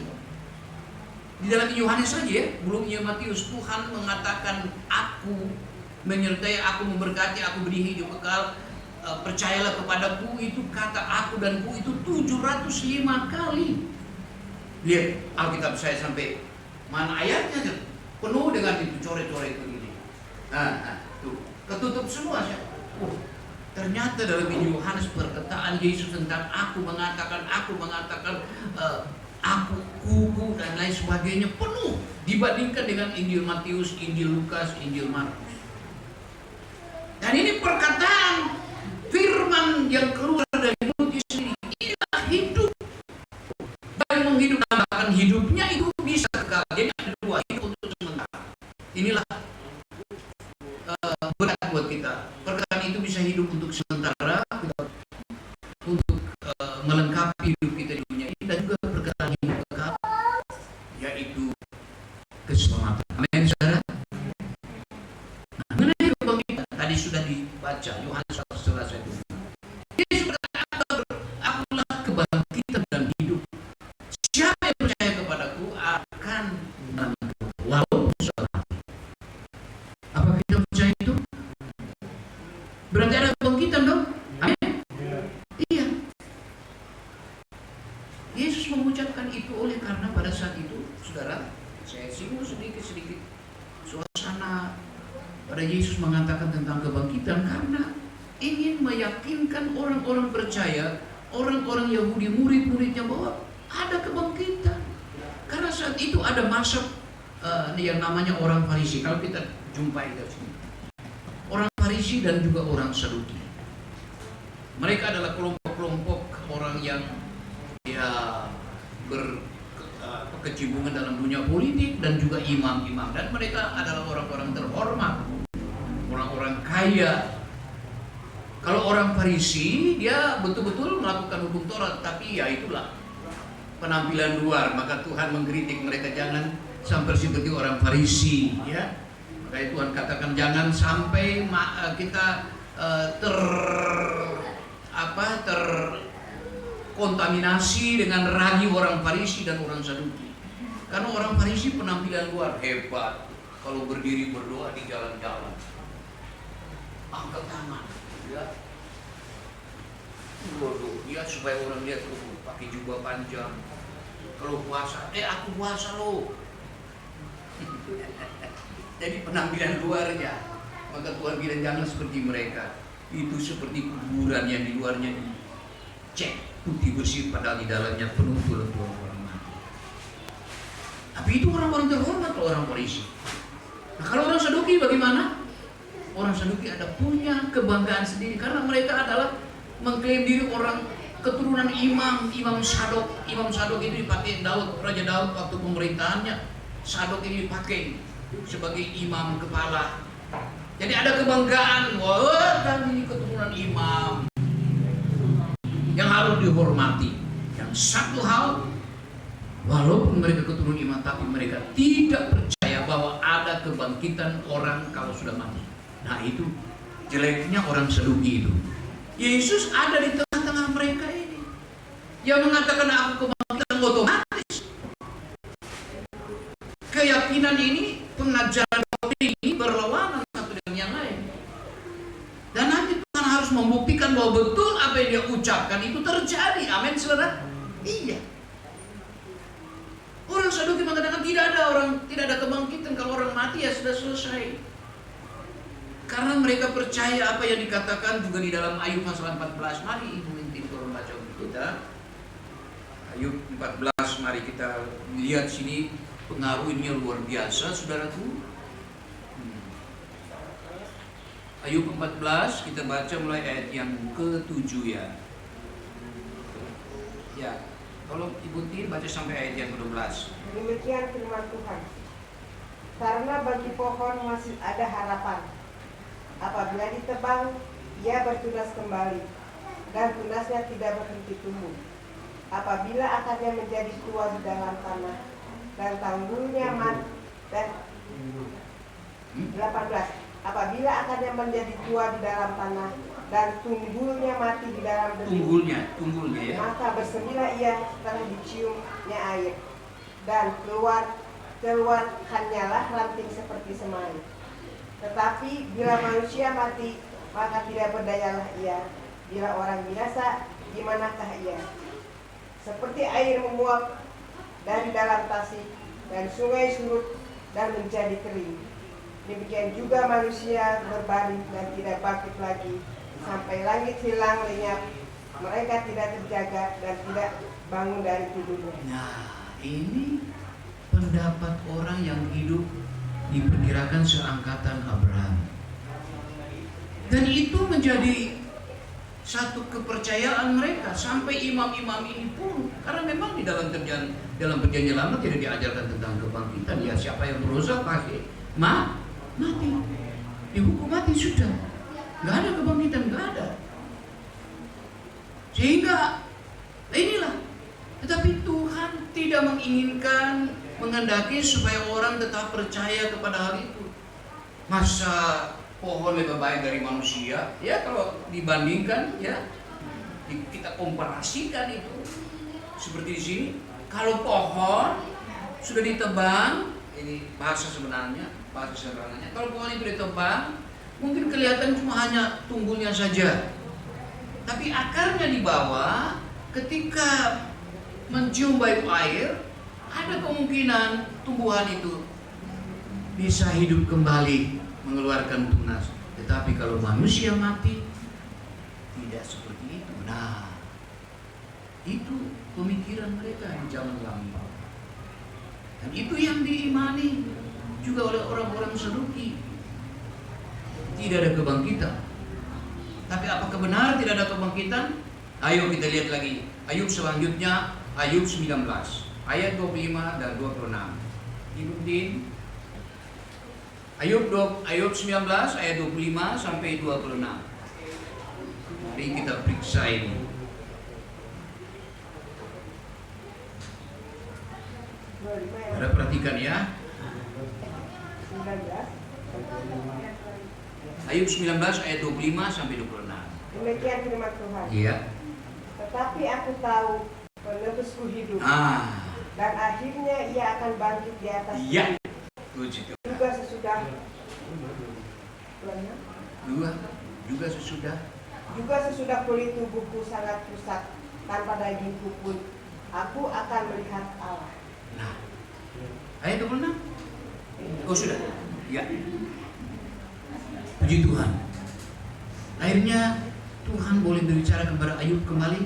C: Di dalam Yohanes saja ya, belum Matius, Tuhan mengatakan aku menyertai, aku memberkati, aku beri hidup kekal, percayalah kepadaku, itu kata aku dan ku itu 705 kali. Lihat Alkitab saya sampai mana ayatnya penuh dengan itu coret-coret begini. Tuh ketutup semua siapa? Ternyata dalam Injil Yohanes perkataan Yesus tentang aku mengatakan, aku, kuku dan lain sebagainya penuh dibandingkan dengan Injil Matius, Injil Lukas, Injil Markus. Dan ini perkataan firman yang keluar dari mulut Yesus sendiri. Inilah hidup. Dan menghidupkan hidupnya itu bisa kekal. Jadi ada dua, hidup untuk sementara. Inilah berat buat kita. Perkataan itu bisa hidup untuk sementara, untuk melengkapi hidup kita di dunia ini, dan juga perkataan hidup kekal, yaitu keselamatan. Amin, saudara. Nah, mengenai kebangkitan tadi sudah dibaca Yohanes 11 itu. Yesus berkata, akulah kebangkitan dan hidup. Siapa yang percaya kepadaku akan pada Yesus mengatakan tentang kebangkitan karena ingin meyakinkan orang-orang percaya, orang-orang Yahudi, murid-muridnya bahwa ada kebangkitan. Karena saat itu ada masa yang namanya orang Farisi. Kalau kita jumpai di sini, orang Farisi dan juga orang Saduki. Mereka adalah kelompok-kelompok orang yang berkecimpungan dalam dunia politik dan juga imam-imam, dan mereka adalah orang-orang terhormat, orang-orang kaya. Kalau orang Farisi dia betul-betul melakukan hukum Taurat, tapi ya itulah penampilan luar. Maka Tuhan mengkritik mereka, jangan sampai seperti orang Farisi, ya. Maka Tuhan katakan jangan sampai kita terkontaminasi dengan ragi orang Farisi dan orang Saduki. Karena orang Farisi penampilan luar hebat, kalau berdiri berdoa di jalan-jalan, angkat tangan, ya. Waduh, dia supaya orang lihat pakai jubah panjang. Kalau puasa, aku puasa loh. Jadi penampilan luarnya. Maka Tuhan bilang jangan seperti mereka. Itu seperti kuburan yang di luarnya dicek putih bersih, padahal di dalamnya penuh tulang-tulang orang mati. Tapi itu orang-orang terhormat, orang Farisi. Nah, kalau orang Saduki bagaimana? Orang Saduki ada punya kebanggaan sendiri karena mereka adalah mengklaim diri orang keturunan Imam Sadok. Imam Sadok itu dipakai Raja Daud waktu pemerintahannya. Sadok ini dipakai sebagai imam kepala. Jadi ada kebanggaan, wah kami ini keturunan imam yang harus dihormati. Yang satu hal, walaupun mereka keturunan imam, tapi mereka tidak percaya bahwa ada kebangkitan orang kalau sudah mati. Nah itu jeleknya orang Saduki itu. Yesus ada di tengah-tengah mereka ini. Yang mengatakan aku kebangkitan otomatis. Keyakinan ini, pengajaran ini berlawanan satu dengan yang lain. Dan nanti Tuhan harus membuktikan bahwa betul apa yang dia ucapkan itu terjadi. Amin, saudara? Iya. Orang Saduki mengatakan tidak ada kebangkitan, kalau orang mati ya sudah selesai. Karena mereka percaya apa yang dikatakan juga di dalam Ayub pasal 14. Mari Ibu Mintin turun baca untuk kita. Ayub 14, mari kita lihat sini pengaruhnya luar biasa, saudaraku. Ayub 14, kita baca mulai ayat yang ke-7 ya. Ya, tolong Ibu Tin baca sampai ayat yang ke-12.
B: Demikian firman Tuhan. Karena bagi pohon masih ada harapan. Apabila ditebang, ia bertunas kembali, dan tunasnya tidak berhenti tumbuh. Apabila akarnya menjadi tua di dalam tanah, dan tanggulnya dan 18. Apabila akarnya menjadi tua di dalam tanah, dan tunggulnya mati di dalam debu, tunggulnya ya. Maka bersemilah ia setelah diciumnya air, dan keluar hanyalah ranting seperti semai. Tetapi bila manusia mati, maka tidak berdayalah ia. Bila orang binasa, dimanakah ia? Seperti air menguap dari dalam tasik, dan sungai surut dan menjadi kering. Demikian juga manusia berbaring dan tidak bangkit lagi, sampai langit hilang lenyap. Mereka tidak terjaga dan tidak bangun dari tidurnya.
C: Nah, ini pendapat orang yang hidup diperkirakan seangkatan Abraham. Dan itu menjadi satu kepercayaan mereka sampai imam-imam ini pun, karena memang di dalam perjanjian lama tidak diajarkan tentang kebangkitan. Ya, siapa yang berdosa pasti mati, dihukum mati sudah, nggak ada kebangkitan, nggak ada. Sehingga inilah, tetapi Tuhan tidak menginginkan, menghendaki supaya orang tetap percaya kepada hal itu. Masa pohon lebih baik dari manusia? Ya, kalau dibandingkan, ya kita komparasikan itu. Seperti di sini, kalau pohon sudah ditebang, ini bahasa sederhananya. Kalau pohon itu ditebang, mungkin kelihatan cuma hanya tunggulnya saja, tapi akarnya di bawah, ketika mencium bau air, ada kemungkinan tumbuhan itu bisa hidup kembali mengeluarkan tunas. Tetapi kalau manusia mati, tidak seperti itu. Nah, itu pemikiran mereka di zaman lampau. Dan itu yang diimani juga oleh orang-orang Saduki. Tidak ada kebangkitan. Tapi apakah benar tidak ada kebangkitan? Ayo kita lihat lagi. Ayub selanjutnya, Ayub 19 ayat 25 dan 26. Ikutin. Ayub 19 ayat 25 sampai 26. Mari kita periksa ini. Ada perhatikan ya. Ayub 19 ayat 25 sampai 26.
B: Demikian firman Tuhan.
C: Iya.
B: Tetapi aku tahu penebusku hidup. Dan akhirnya ia akan bangkit di atas.
C: Iya.
B: Juga sesudah. Juga sesudah kulit tubuhku sangat rusak tanpa dagingku pun, aku akan melihat Allah.
C: Nah, ayat 26. Oh sudah. Ya. Puji Tuhan. Akhirnya Tuhan boleh berbicara kepada Ayub kembali.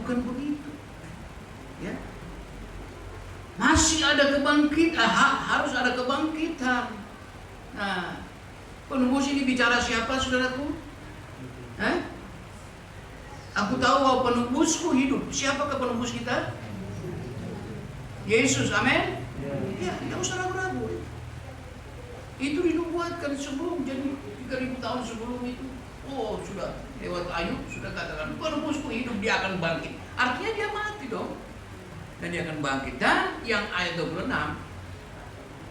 C: Bukan begitu. Ya. Masih ada kebangkitan, harus ada kebangkitan. Nah, penebus ini bicara siapa, saudaraku? Aku tahu bahwa penebusku hidup. Siapakah penebus kita? Yesus, amin? Ya, tidak usah ragu-ragu. Itu dinubuatkan sebelum, jadi 3000 tahun sebelum itu. Oh, sudah lewat Ayub, sudah katakan penebusku hidup, dia akan bangkit. Artinya dia mati dong. Dan dia akan bangkit. Dan yang ayat 26,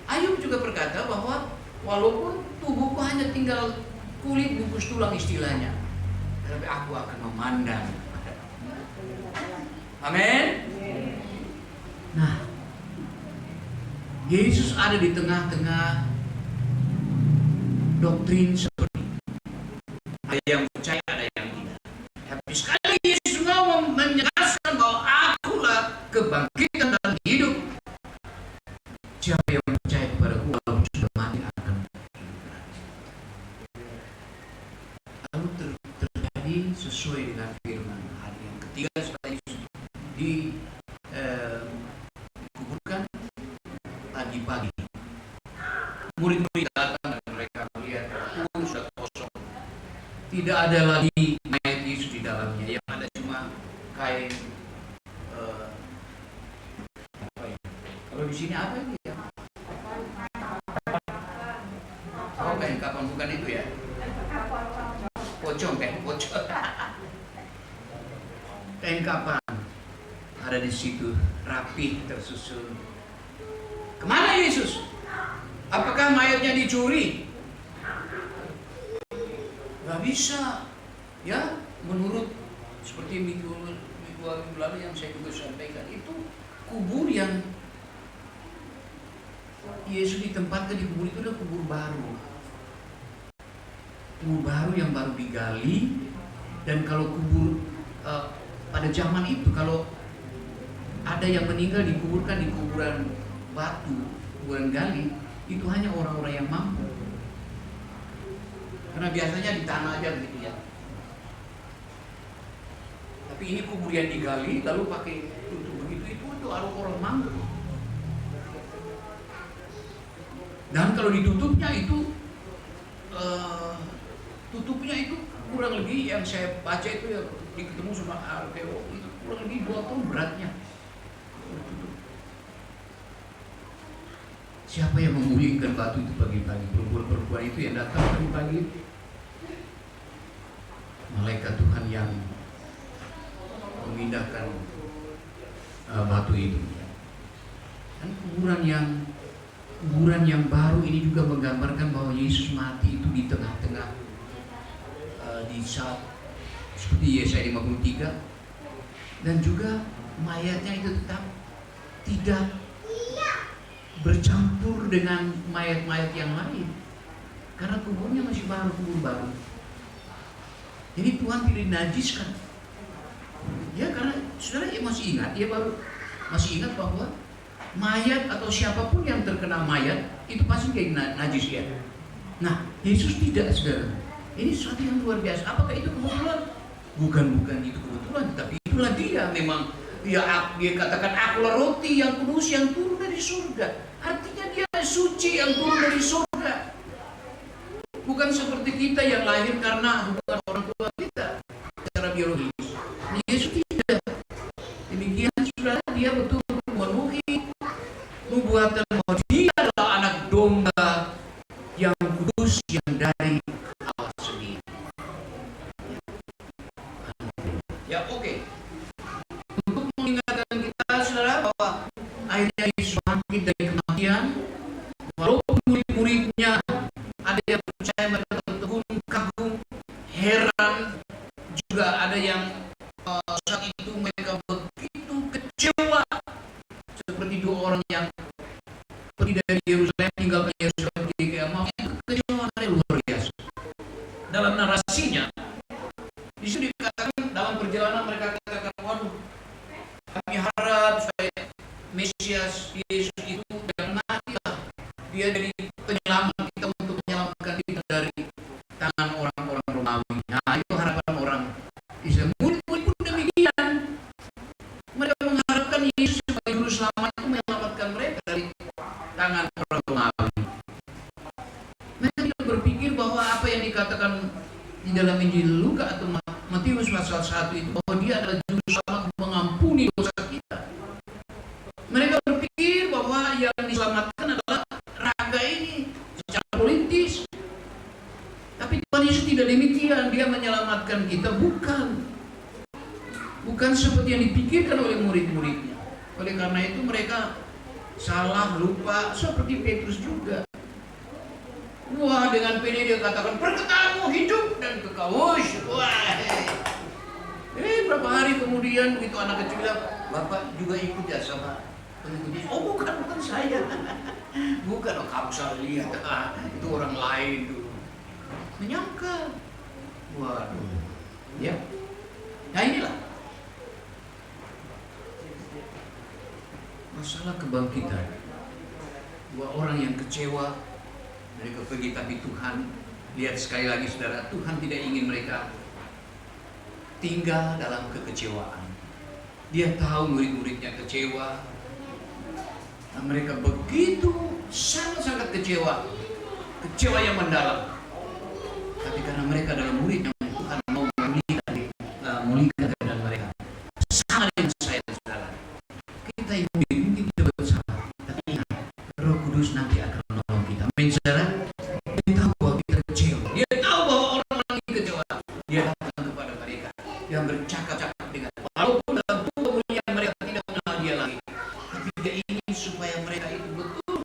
C: Ayub juga berkata bahwa walaupun tubuhku hanya tinggal kulit bungkus tulang istilahnya, tapi aku akan memandang. Amin. Nah, Yesus ada di tengah-tengah doktrin seperti ini. Ada yang percaya, ada yang tidak. Tapi sekali Yesus mau menjelaskan bahwa akulah kebangkitan dan hidup. Siapa yang percaya kepadaku walaupun sudah mati akan hidup. Lalu terjadi sesuai dengan firman hari yang ketiga setelah Yesus dikuburkan pagi-pagi. Murid-murid datang dan mereka melihat kubur sudah kosong. Tidak ada lagi mayat Yesus di dalamnya. Yang ada cuma kain apa ya? Kalau di sini apa ini ya? Oh, kain kapan, bukan itu ya? Pocong, kain pocong. Kain kapan ada di situ, rapi tersusun. Kemana Yesus? Apakah mayatnya dicuri? Gak bisa, ya. Menurut seperti minggu lalu yang saya juga sampaikan, itu kubur yang Yesus ditempatkan di kubur itu adalah kubur baru. Kubur baru yang baru digali. Dan kalau kubur pada zaman itu, kalau ada yang meninggal dikuburkan di kuburan batu, kuburan gali, itu hanya orang-orang yang mampu. Karena biasanya di tanah aja gitu ya. Tapi ini kubur yang digali lalu pakai tutup begitu, itu untuk orang mampu. Dan kalau ditutupnya itu tutupnya itu kurang lebih yang saya baca itu ya, ketemu sama arkeolog itu kurang lebih 2 ton beratnya. Siapa yang memulihkan batu itu pagi-pagi? Perempuan-perempuan itu yang datang pagi-pagi. Malaikat Tuhan yang memindahkan batu itu. Dan kuburan yang baru ini juga menggambarkan bahwa Yesus mati itu di tengah-tengah di saat seperti Yesaya 53, dan juga mayatnya itu tetap tidak bercampur dengan mayat-mayat yang lain karena kuburnya masih baru, kubur baru. Jadi Tuhan tidak dinajiskan. Ya, karena saudara masih ingat, masih ingat bahwa mayat atau siapapun yang terkena mayat itu pasti kayak najis ya. Nah, Yesus tidak, saudara. Ini sesuatu yang luar biasa. Apakah itu kebetulan? Bukan itu kebetulan, tapi itulah dia. Memang dia katakan, akulah roti yang kudus yang turun dari surga. Artinya dia suci yang turun dari surga. Bukan seperti kita yang lahir karena hubungan orang tua kita secara biologis. Yesus tidak. Demikian sudah dia betul memenuhi nubuatan bahwa dia adalah anak domba yang kudus yang dari Allah sendiri. Ya, oke. Untuk mengingatkan kita, saudara, bahwa akhirnya Yesus bangkit dari kematian. Walaupun murid-muridnya ada yang percaya, mereka terkagum, heran, juga ada yang saat itu mereka begitu kecewa, seperti dua orang yang pergi dari Yerusalem, tinggalkan Yerusalem di Kemah. Itu kekecewaan yang luar biasa. Dalam narasinya, disitu dikatakan dalam perjalanan mereka katakan, waduh, kami harap supaya Mesias Yesus itu jangan matilah. Dia jadi penyelamat kita untuk menyelamatkan kita dari tangan orang-orang Romawi. Nah, itu harapan orang Israel. Murid-murid pun demikian. Mereka mengharapkan Yesus sebagai juru selamat itu menyelamatkan mereka dari tangan orang Romawi. Mereka tidak berpikir bahwa apa yang dikatakan di dalam Injil Lukas atau Matius pasal 1 itu, bahwa dia adalah juru selamat mengampuni dosa kita. Mereka berpikir bahwa yang diselamatkan adalah raga ini secara politis. Tapi Tuhan Yesus tidak demikian. Dia menyelamatkan kita, bukan seperti yang dipikirkan oleh murid-muridnya. Oleh karena itu mereka salah, lupa, seperti Petrus juga. Wah, dengan pede dia katakan, perkataanmu hidup dan kekal. Wah, berapa hari kemudian begitu anak kecil bilang, Bapak juga ikut ya sama pengikutnya. Oh, bukan saya. Bukan, oh, kamu salah lihat. Itu orang lain dulu. Menyangka. Waduh. Ya. Nah, inilah masalah kebangkitan. Dua orang yang kecewa, mereka pergi, tapi Tuhan, lihat sekali lagi saudara, Tuhan tidak ingin mereka tinggal dalam kekecewaan. Dia tahu murid-muridnya kecewa, dan mereka begitu sangat-sangat kecewa yang mendalam. Tapi karena mereka adalah murid yang Tuhan mau memulihkan keadaan mereka. Sama dengan saya, saudara. Kita yang mungkin tidak bersalah, tapi ingat, Roh Kudus nanti akan menolong kita. Amin, saudara. Dia tahu bahwa kita kecewa. Dia tahu bahwa orang-orang ini kecewa. Dia datang kepada mereka yang bercakap-cakap dengan, walaupun dalam tubuh yang mereka tidak mengenal dia lagi, tapi dia ingin supaya mereka itu betul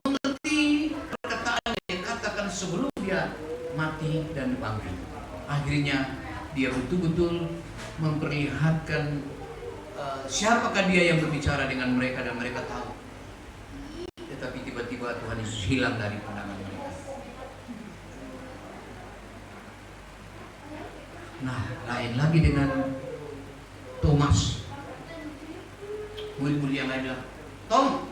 C: mengerti perkataan yang dikatakan sebelum dia mati dan bangkit. Akhirnya dia betul-betul memperlihatkan siapakah dia yang berbicara dengan mereka, dan mereka tahu. Tetapi tiba-tiba Tuhan Yesus hilang dari pandangan mereka. Nah, lain lagi dengan Thomas. Murid-murid yang lain bilang, Tom,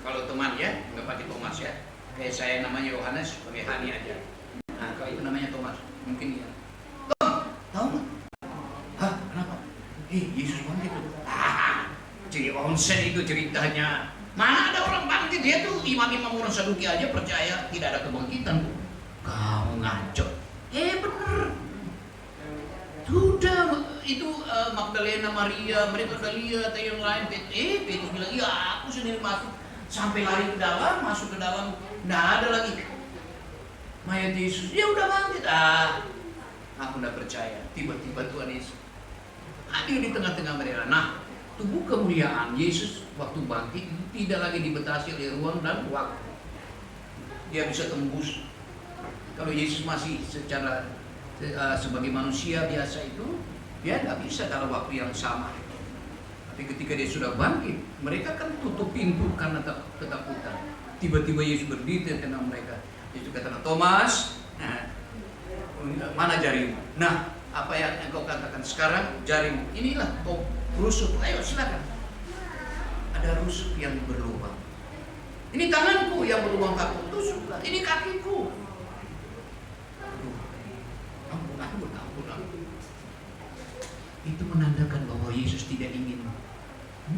C: kalau teman ya, nggak pakai Thomas ya. Kayak saya namanya Yohanes, pakai Hani aja. Nah, kalau itu namanya Thomas, mungkin ya. Tom, tahu nggak? Hah, kenapa? Yesus bangkit tuh. Jadi onsen itu ceritanya. Mana ada orang bangkit? Dia tuh imam-imam orang Saduki aja percaya tidak ada kebangkitan. Kamu ngaco. Bener. Sudah itu Magdalena, Maria, mereka udah lihat yang lain. Petrus bilang, iya aku sendiri masuk. Sampai lari ke dalam, masuk ke dalam, nggak ada lagi mayat Yesus. Dia udah bangkit. Aku nggak percaya. Tiba-tiba Tuhan Yesus hadir di tengah-tengah mereka. Nah, tubuh kemuliaan Yesus waktu bangkit itu tidak lagi dibatasi oleh ruang dan waktu. Dia bisa tembus. Kalau Yesus masih secara sebagai manusia biasa itu, dia nggak bisa dalam waktu yang sama. Tapi ketika dia sudah bangkit, mereka kan tutup pintu karena ketakutan. Tiba-tiba Yesus berdiri di tengah mereka. Yesus katakan, Thomas, mana jarimu? Nah, apa yang engkau katakan sekarang? Jarimu. Inilah kau rusuk. Ayo silakan. Ada rusuk yang berlubang. Ini tanganku yang berlubang, aku tusuklah. ini kakiku. Ampun. Itu menandakan bahwa Yesus tidak ingin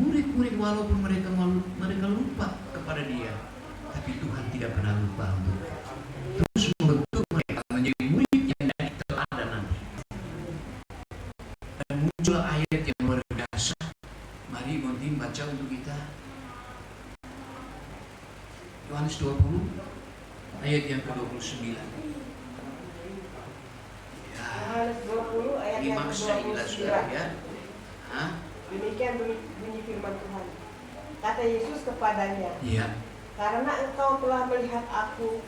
C: murid-murid walaupun mereka lupa kepada Dia, tapi Tuhan tidak pernah lupa untuk terus membentuk mereka menjadi murid yang dari teladan nanti. Dan muncul ayat yang luar biasa. Mari Montim baca untuk kita. Yohanes 20 ayat yang ke-29.
B: Yohanes 20 ayat
C: Ini
B: yang
C: maksudnya inilah saudara
B: ke-29.
C: ya.
B: Demikian bunyi firman Tuhan. Kata Yesus kepadanya,
C: Iya.
B: karena engkau telah melihat aku,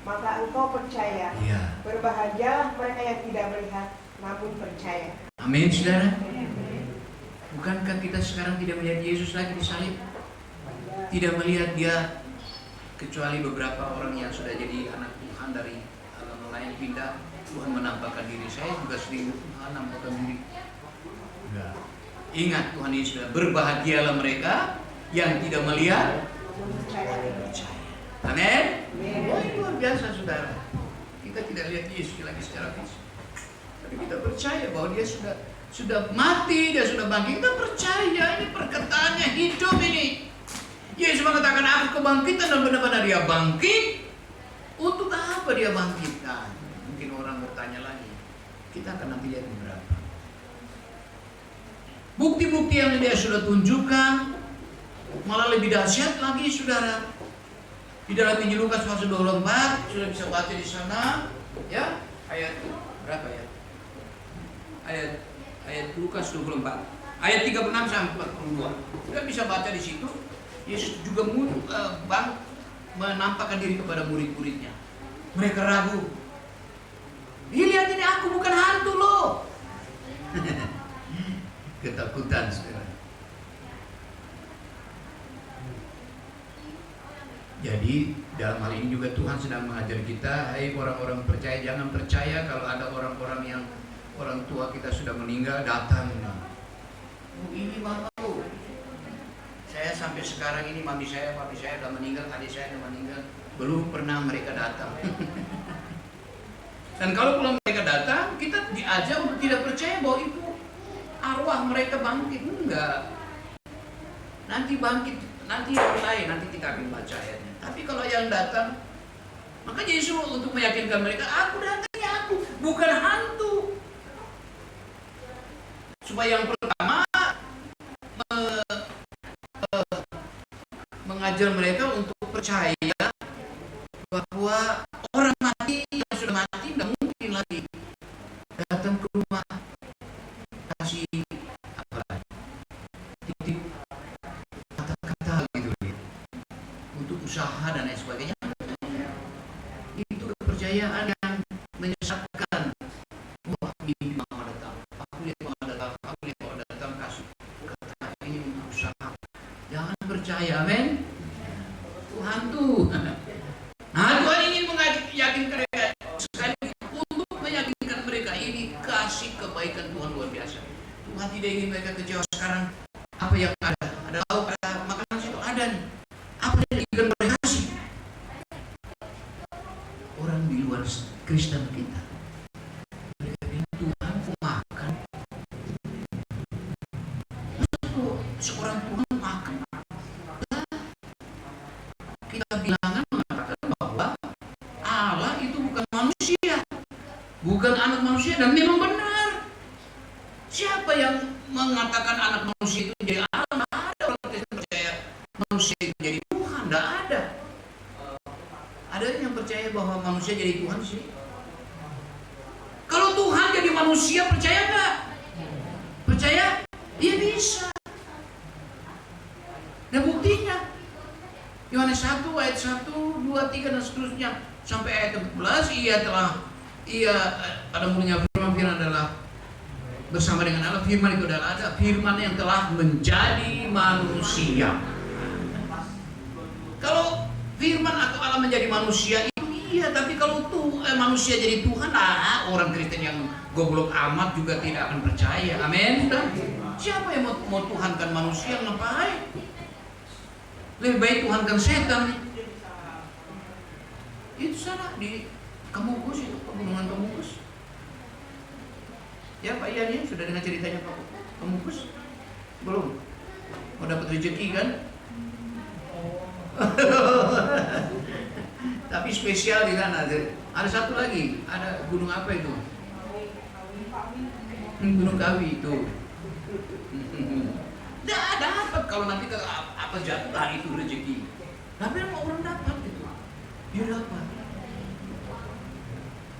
B: maka engkau percaya.
C: Iya.
B: Berbahagialah mereka yang tidak melihat, namun percaya.
C: Amin, saudara. Bukankah kita sekarang tidak melihat Yesus lagi di salib? Tidak melihat Dia, kecuali beberapa orang yang sudah jadi anak Tuhan dari alam lain pindah. Tuhan menampakkan diri. Saya juga sering Tuhan nampakkan diri. Enggak. Ingat, Tuhan Yesus sudah berbahagialah mereka yang tidak melihat,
B: Percaya.
C: Amin. Oh, ini luar biasa, saudara. Kita tidak lihat Yesus lagi secara fisik, tapi kita percaya bahwa Dia sudah mati, Dia sudah bangkit. Kita percaya, ini perkataannya hidup ini. Yesus mengatakan aku kebangkitan, dan benar-benar Dia bangkit. Untuk apa Dia bangkitkan? Mungkin orang bertanya lagi. Kita akan nanti lihat beberapa bukti-bukti yang Dia sudah tunjukkan. Malah lebih dahsyat lagi, saudara. Di dalam Injil Lukas pasal 24 sudah bisa baca di sana, ya. Ayat berapa ya? Ayat Lukas 24. Ayat 36 sampai 42. Sudah bisa baca di situ. Yesus juga menampakkan diri kepada murid-muridnya. Mereka ragu. Lihat ini, aku bukan hantu loh. Ketakutan, saudara. Jadi dalam hal ini juga Tuhan sedang mengajar kita, hai orang-orang percaya, jangan percaya kalau ada orang-orang yang orang tua kita sudah meninggal datang. Ini mau. Saya sampai sekarang ini papi saya sudah meninggal, adik saya sudah meninggal, belum pernah mereka datang. Dan kalau mereka datang, kita diajar untuk tidak percaya bahwa itu arwah mereka bangkit. Enggak. Nanti bangkit, nanti yang lain, nanti kita akan baca ayatnya. Tapi kalau yang datang, makanya Yesus untuk meyakinkan mereka, aku datangnya aku, bukan hantu. Supaya yang pertama mengajar mereka untuk percaya bahwa orang mati yang sudah mati tidak mungkin lagi datang ke rumah kasih apa titip kata-kata gitu untuk usaha dan lain sebagainya. Itu kepercayaan yang menyesatkan. Wah, mimpi mama datang, aku lihat mama datang, aku lihat mama datang, kasih kata ini untuk usaha. Jangan percaya, amin. Tuhan tuh. Nah, Tuhan ingin meyakinkan mereka sekali untuk meyakinkan mereka ini kasih kebaikan Tuhan luar biasa. Tuhan tidak ingin mereka kecewa sekarang. Apa yang ada lauk, ada makanan situ ada nih. Apa yang ingin mereka kasih? Orang di luar Kristen kita, mereka bilang Tuhan kok makan? Seorang Tuhan makan? Kita bilangan mengatakan bahwa Allah itu bukan manusia, bukan anak manusia, dan memang benar. Siapa yang mengatakan anak manusia itu jadi Allah? Tidak ada orang Kristen percaya manusia itu jadi Tuhan, tidak ada. Ada yang percaya bahwa manusia jadi Tuhan sih? Kalau Tuhan jadi manusia, percaya nggak? Percaya? Iya bisa. Dan buktinya Yohanes 1 ayat 1, 2, 3 dan seterusnya sampai ayat 14, ia ada mulanya firman adalah bersama dengan Allah, firman itu adalah ada, firman yang telah menjadi manusia. Kalau firman atau Allah menjadi manusia itu iya, tapi kalau manusia jadi Tuhan, orang Kristen yang goblok amat juga tidak akan percaya. Amin. Siapa yang mau Tuhankan manusia, ngapain? Lebih baik Tuhankan setan. Itu sana di Kemukus, itu pegunungan Kemukus. Ya Pak Ian ya, sudah dengar ceritanya Pak Kemukus? Belum? Mau dapat rezeki kan? Tapi spesial di sana. Ada satu lagi, ada gunung apa itu? Gunung Kawi itu. Nggak dapat kalau nanti ke apa jatuh hari itu rezeki. Tapi orang dapat itu, dia dapat.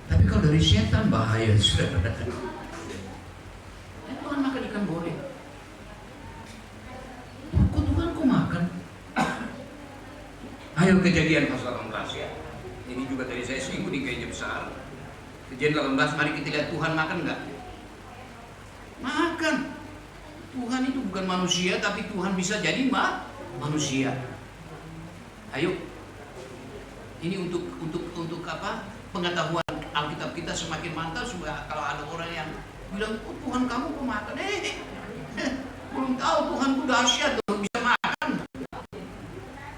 C: Tapi kalau dari setan bahaya sudah. Tuhan makan ikan goreng. Kok Tuhan kok makan? Ayo Kejadian pasal 18 ya. Ini juga tadi saya singgung di gereja besar. Kejadian 18, mari kita lihat Tuhan makan nggak? Makan. Tuhan itu bukan manusia, tapi Tuhan bisa jadi manusia. Ayo. Ini untuk apa? Pengetahuan Alkitab kita semakin mantap supaya kalau ada orang yang bilang, oh Tuhan kamu kok makan? Belum tahu Tuhan itu dahsyat tuh bisa makan.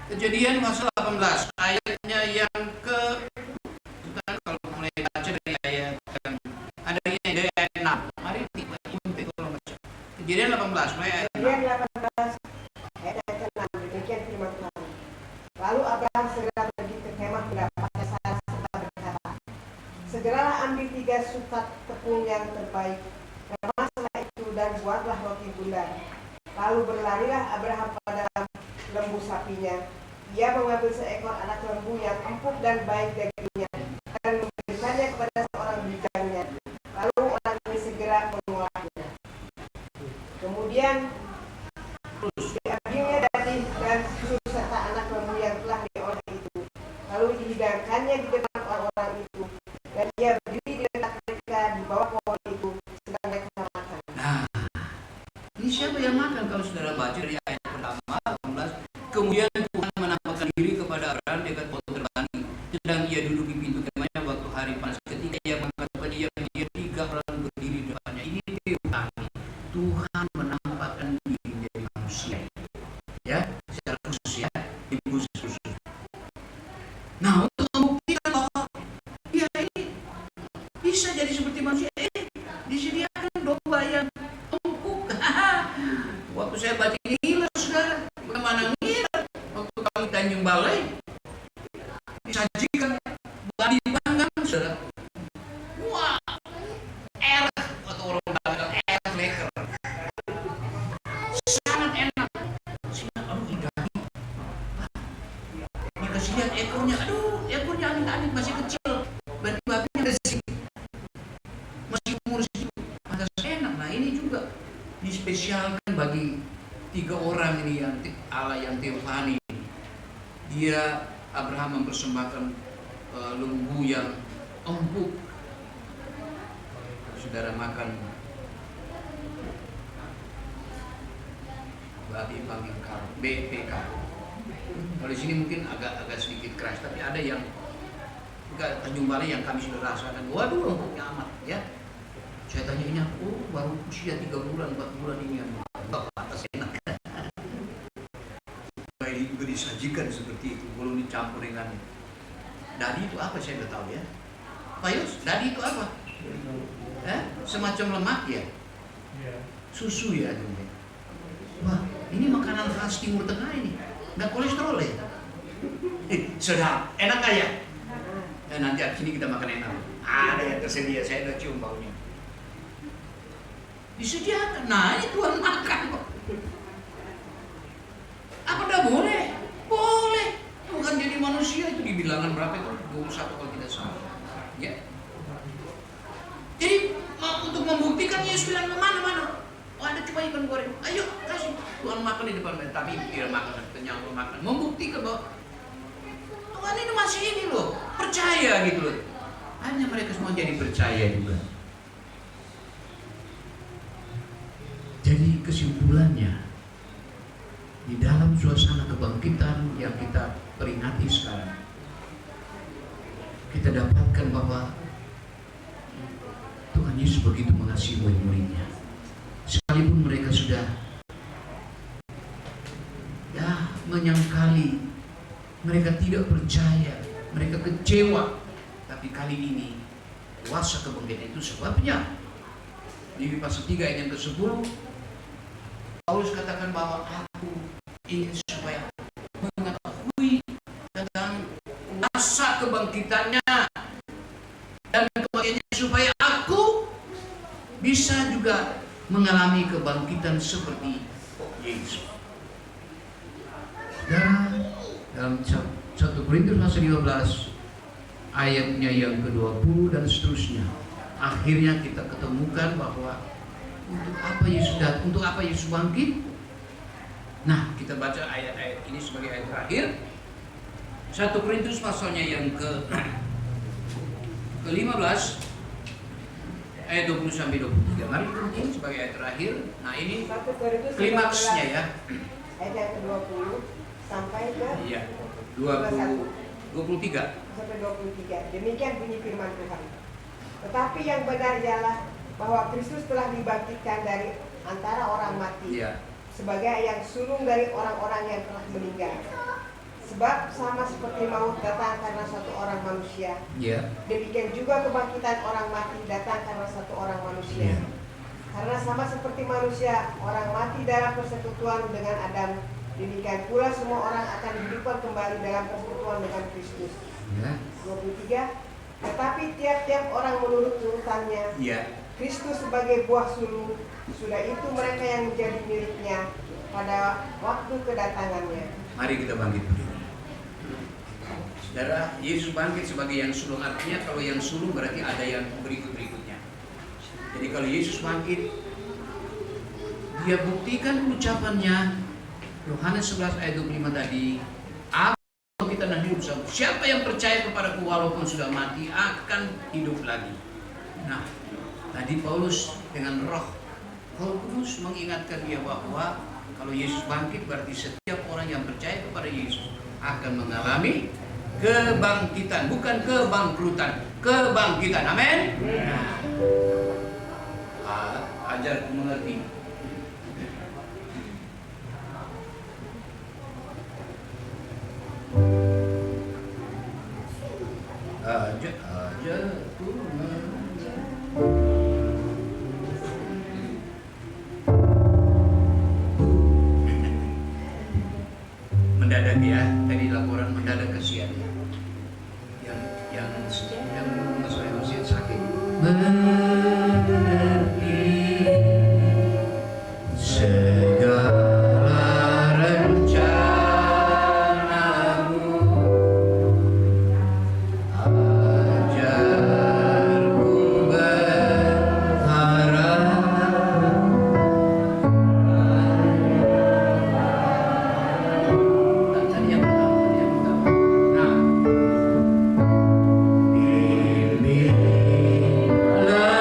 C: Kejadian pasal 18 ayatnya yang ke kalau mulai baca dari ayat ada dari ayat 6. Mari kita kalau baca. Kejadian 18 mulai ayat 6.
B: Kejadian 18 ayat 6 demikian firman Tuhan. Lalu Abraham segera pergi ke kemah mendapatkan Sarah serta berkata, segeralah ambil 3 sukat tepung yang terbaik, remaslah itu dan buatlah roti bundar. Lalu berlarilah Abraham pada lembu sapinya. Ia mengambil seekor anak lembu yang empuk dan baik dagingnya dan memberikannya kepada seorang bidannya. Lalu orang ini segera mengolahnya. Kemudian diambilnya daging dan susu serta anak lembu yang telah diolah itu. Lalu dihidangkannya di depan orang-orang itu. Dan ia berdiri di dekat mereka di bawah pohon itu sedang mereka makan.
C: Nah, ini siapa yang makan kalau saudara baca dari ayat pertama 18. Kemudian Tuhan menampakkan diri kepada Abraham dekat pohon terbani. Sedang ia duduk di pintu kemahnya waktu hari panas. Ketika ia mengatakan ia 3 orang berdiri di depannya. Ini teori. Tuhan menampakkan diri menjadi manusia. Ya, secara khusus ya, di khusus. Nah, untuk membuktikan bahwa dia ini bisa jadi seperti manusia, disediakan domba yang empuk. Waktu saya baca ini hilang saudara, bagaimana ngira waktu kami Tanjung Balai disajikan babi panggang saudara. Wah, enak atau orang bilang enak leker, sangat enak. Aduh daging, dikasih lihat ekornya, aduh ekornya angin-angin masih kecil, berarti babinya ada sedikit, masih umur segitu, pantas enak. Nah ini juga dispesialkan bagi 3 orang ini yang Allah yang teofani. Dia Abraham mempersembahkan lembu yang empuk. Saudara makan babi panggang karo, BPK. Kalau di sini mungkin agak sedikit keras, tapi ada yang enggak Tanjung Balai yang kami sudah rasakan. Waduh, empuknya amat ya. Saya tanya ini, oh baru usia 3 bulan, 4 bulan ini yang atas enak. Ini juga disajikan seperti itu, belum dicampur dengan dadi itu apa saya nggak tahu ya. Pak Yus, dadi itu apa? Semacam lemak ya? Susu ya? Wah, ini makanan khas Timur Tengah ini, nggak kolesterol ya? Sedap, enak nggak ya? Nanti abis ini kita makan enak. Ada yang tersedia, saya udah cium baunya. Disediakan. Nah ini Tuhan makan kok. Apa dah boleh? Boleh. Tuhan jadi manusia itu di bilangan berapa itu? 21 kalau tidak salah. Ya. Jadi untuk membuktikan Yesus bilang mana? Oh ada cuma ikan goreng. Ayo kasih. Tuhan makan di depan mereka. Tapi dia makan kenyang makan. Membuktikan bahwa Tuhan ini masih ini loh. Percaya gitu loh. Hanya mereka semua jadi percaya juga. Jadi kesimpulannya, di dalam suasana kebangkitan yang kita peringati sekarang, kita dapatkan bahwa Tuhan Yesus begitu mengasihi murid-muridnya. Sekalipun mereka sudah menyangkali, mereka tidak percaya, mereka kecewa. Tapi kali ini kuasa kebangkitan itu sebabnya. Di pasal 3 ayat yang ke-10 Paulus katakan bahwa aku ingin supaya mengetahui tentang kuasa kebangkitannya dan kebangkitannya supaya aku bisa juga mengalami kebangkitan seperti Yesus. Dan dalam 1 Korintus pasal 15 ayatnya yang ke-20 dan seterusnya, akhirnya kita ketemukan bahwa untuk apa Yesus datang, untuk apa Yesus bangkit. Nah, kita baca ayat-ayat ini sebagai ayat terakhir. 1 Korintus pasalnya yang ke-15 ayat 20 sampai 23. Mari kita baca sebagai ayat terakhir. Nah, ini klimaksnya ya.
B: Ayat yang ke-20 sampai ke
C: Iya. 23
B: sampai 23. Demikian bunyi firman Tuhan. Tetapi yang benar ialah bahwa Kristus telah dibangkitkan dari antara orang mati,
C: Iya.
B: sebagai yang sulung dari orang-orang yang telah meninggal. Sebab sama seperti maut datang karena satu orang manusia,
C: Iya.
B: demikian juga kebangkitan orang mati datang karena satu orang manusia.
C: Iya.
B: Karena sama seperti manusia, orang mati dalam persekutuan dengan Adam, demikian pula semua orang akan dihidupkan kembali dalam persekutuan dengan Kristus.
C: Iya.
B: 23. Tetapi tiap-tiap orang menurut urutannya.
C: Iya.
B: Kristus sebagai buah sulung, sudah itu mereka yang menjadi miliknya pada waktu kedatangannya.
C: Mari kita bangkit berdiri. Saudara, Yesus bangkit sebagai yang sulung, artinya kalau yang sulung berarti ada yang berikut-berikutnya. Jadi kalau Yesus bangkit, dia buktikan ucapannya Yohanes 11 ayat 25 tadi, aku kita dan hidup sama. Siapa yang percaya kepadaku walaupun sudah mati akan hidup lagi. Nah, tadi Paulus dengan Roh Kudus mengingatkan dia bahwa kalau Yesus bangkit berarti setiap orang yang percaya kepada Yesus akan mengalami kebangkitan, bukan kebangkrutan, kebangkitan. Amin. Nah, ajarku mengerti. Ajarku mengerti. Mendadak ya, tadi laporan mendadak kesian ya. Yang masalah usia sakit. Mengerti segala rencanamu, ajarku berharap. Tadi yang pertama. Nah, bimbinglah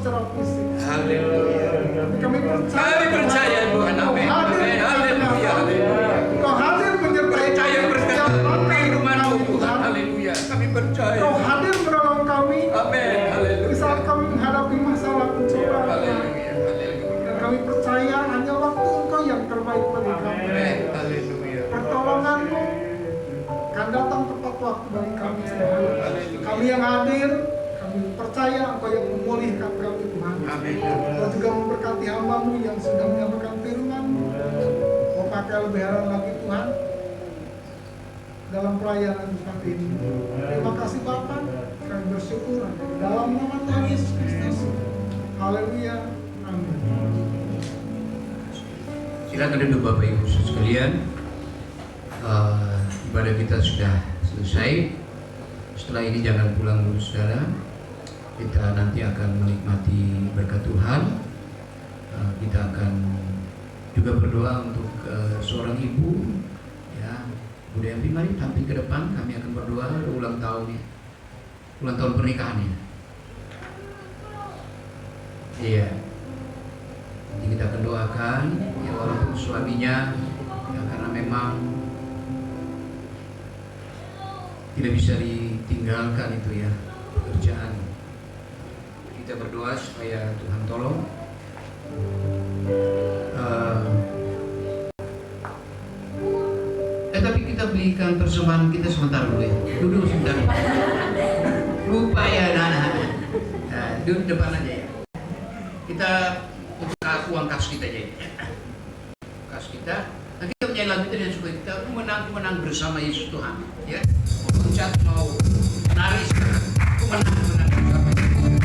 B: secara fisik.
C: Haleluya.
B: Kami percaya.
C: Kami percaya Tuhan. Amin. Amin. Haleluya. Haleluya.
B: Kau hadir menyertai
C: Percaya berkat firman-Mu Tuhan. Haleluya. Kami percaya.
B: Kau hadir menolong kami.
C: Amin.
B: Di
C: Haleluya.
B: saat kami menghadapi masalah pencobaan.
C: Haleluya. Haleluya.
B: Dan kami percaya hanya waktu Engkau yang terbaik bagi kami.
C: Amin. Haleluya.
B: Pertolongan-Mu akan datang tepat waktu bagi kami semua. Kami yang hadir, kami percaya Engkau yang memulihkan kami Tuhan.
C: Amin.
B: Engkau juga memberkati hamba-Mu yang sudah menyampaikan firman-Mu. Kau pakai lebaran lagi Tuhan dalam pelayanan seperti ini. Terima kasih Bapa. Kami bersyukur dalam nama Tuhan Yesus Kristus. Haleluya. Amin.
C: Silakan duduk Bapak Ibu sekalian. Ibadah kita sudah selesai. Setelah ini jangan pulang dulu saudara. Kita nanti akan menikmati berkat Tuhan. Kita akan juga berdoa untuk seorang ibu, ya, Bu Devi. Mari tampil ke depan. Kami akan berdoa ulang tahunnya, ulang tahun pernikahannya. Iya. Nanti kita akan doakan, ya, walaupun suaminya, ya, karena memang tidak bisa ditinggalkan itu ya pekerjaan. Kita berdoa supaya Tuhan tolong. Tapi kita belikan persembahan kita sebentar dulu ya. Duduk sebentar. Lupa ya anak-anak. Nah, duduk depan aja ya. Kita buka uang kas kita aja. Kas kita. Nah, kita punya lagu itu yang suka kita menang bersama Yesus Tuhan. Ya. Mau loncat, mau nari, menang bersama Yesus.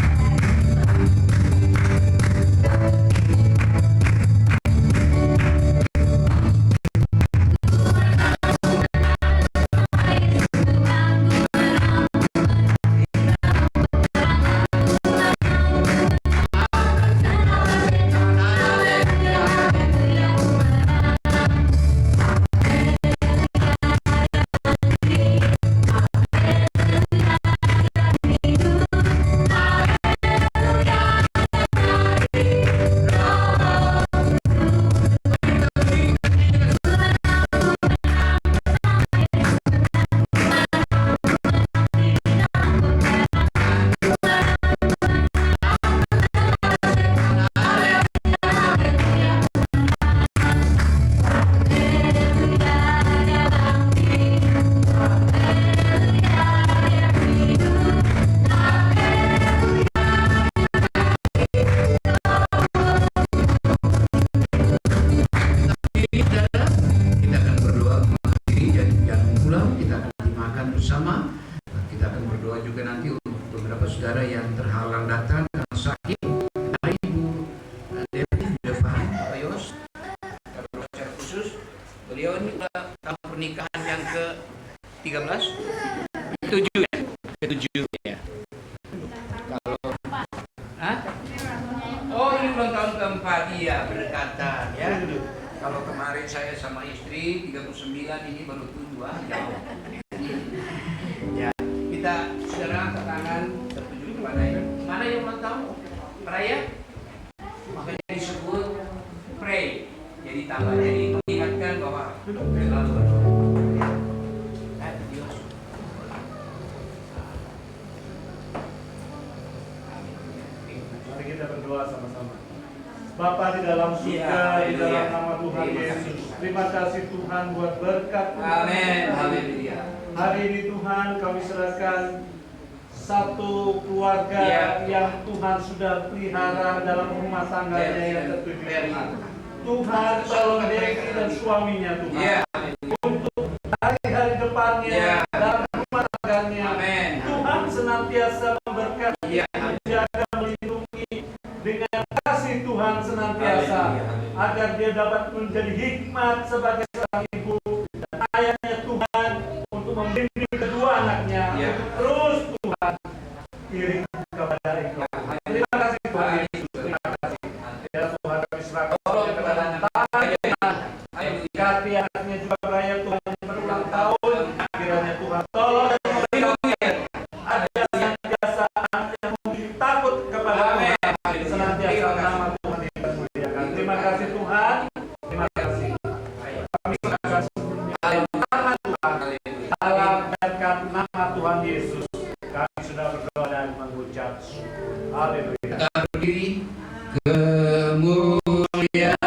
C: Beliau ini udah tahun pernikahan yang ke-13, 7 ya, ke-7 ya. Kalau, oh ini ulang tahun keempat, iya berdekatan ya. Kalau kemarin saya sama istri 39, ini baru 7, jauh. Ya, kita saudara angkat tangan tertuju kepada mana yang ulang tahun? Peraya? Makanya disebut pray. Jadi tambah, jadi mengingatkan bahwa selalu berdoa.
D: Mari kita berdoa sama-sama. Bapa di dalam surga, di dalam nama Tuhan Yesus, terima kasih Tuhan buat berkat Tuhan.
C: Amin. Haleluya.
D: Hari ini Tuhan kami serahkan satu keluarga yang Tuhan sudah pelihara dalam rumah tangganya yang ke-7. Tuhan tolong Devi dan suaminya Tuhan untuk hari-hari depannya dalam rumah tangganya. Tuhan senantiasa memberkati, menjaga, melindungi dengan kasih Tuhan senantiasa agar dia dapat menjadi hikmat sebagai seorang ibu dan ayahnya Tuhan untuk membimbing kedua anaknya untuk terus Tuhan iring kepada Engkau. Terima kasih Tuhan Yesus. Terima kasih. Ya Tuhan kami serahkan berkati anaknya juga peraya Tuhan yang berulang tahun. Kiranya Tuhan tolong dan melindungi. Ada senantiasa anak yang takut kepada Tuhan. Yesus, kami sudah berdoa dan mengucap haleluya.
C: Kita berdiri. Kemuliaan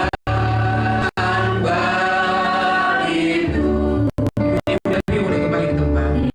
C: bagimu. Ini boleh kembali ke tempat.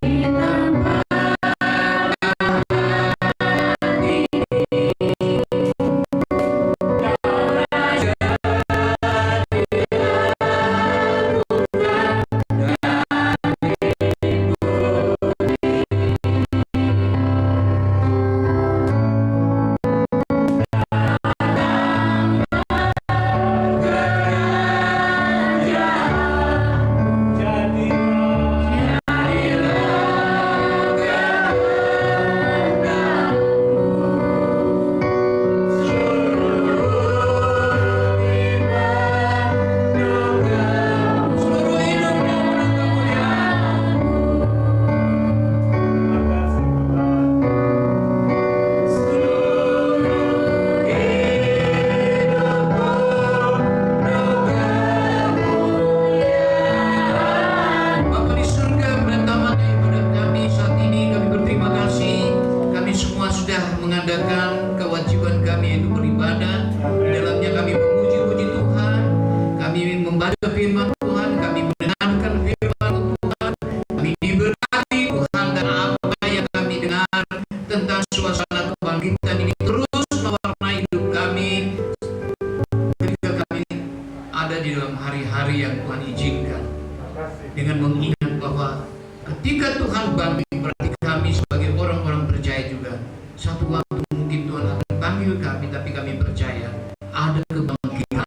C: Dengan mengingat bahwa ketika Tuhan bangkit, berarti kami sebagai orang-orang percaya juga satu waktu mungkin Tuhan akan panggil kami, tapi kami percaya ada kebangkitan.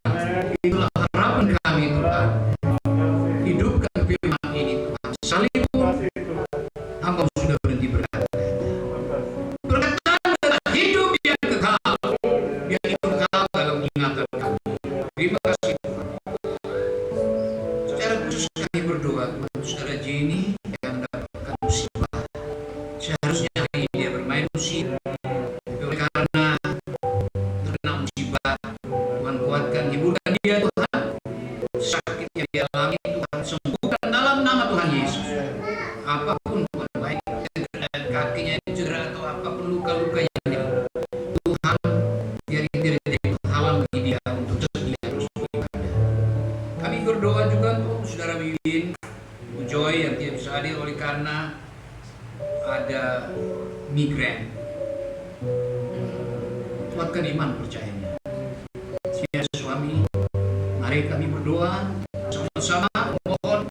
C: Itulah harapan kami, Tuhan. Hidupkan firman ini, Tuhan. Sekalipun hamba sudah berhenti berkata, perkataan adalah hidup yang kekal, yang itu kekal dalam ingatan kami. Terima kasih, Tuhan. Secara khusus kami berdoa untuk saudara Jenny yang mendapatkan musibah. Seharusnya hari ini dia bermain musik, tapi oleh karena terkena musibah, Tuhan kuatkan, hiburkan dia, Tuhan. Sakit yang dia alami, Tuhan sembuhkan dalam nama Tuhan Yesus. Apapun Tuhan, baik kakinya cedera atau apapun luka-luka yang dia, Tuhan biar dia jadi penghalang bagi dia untuk setia terus beribadah. Kami berdoa juga untuk saudara Wiwin, Bu Joy yang tidak bisa hadir oleh karena ada migrain. Kuatkan iman percayanya. Sia suami, mari kami berdoa sama-sama mohon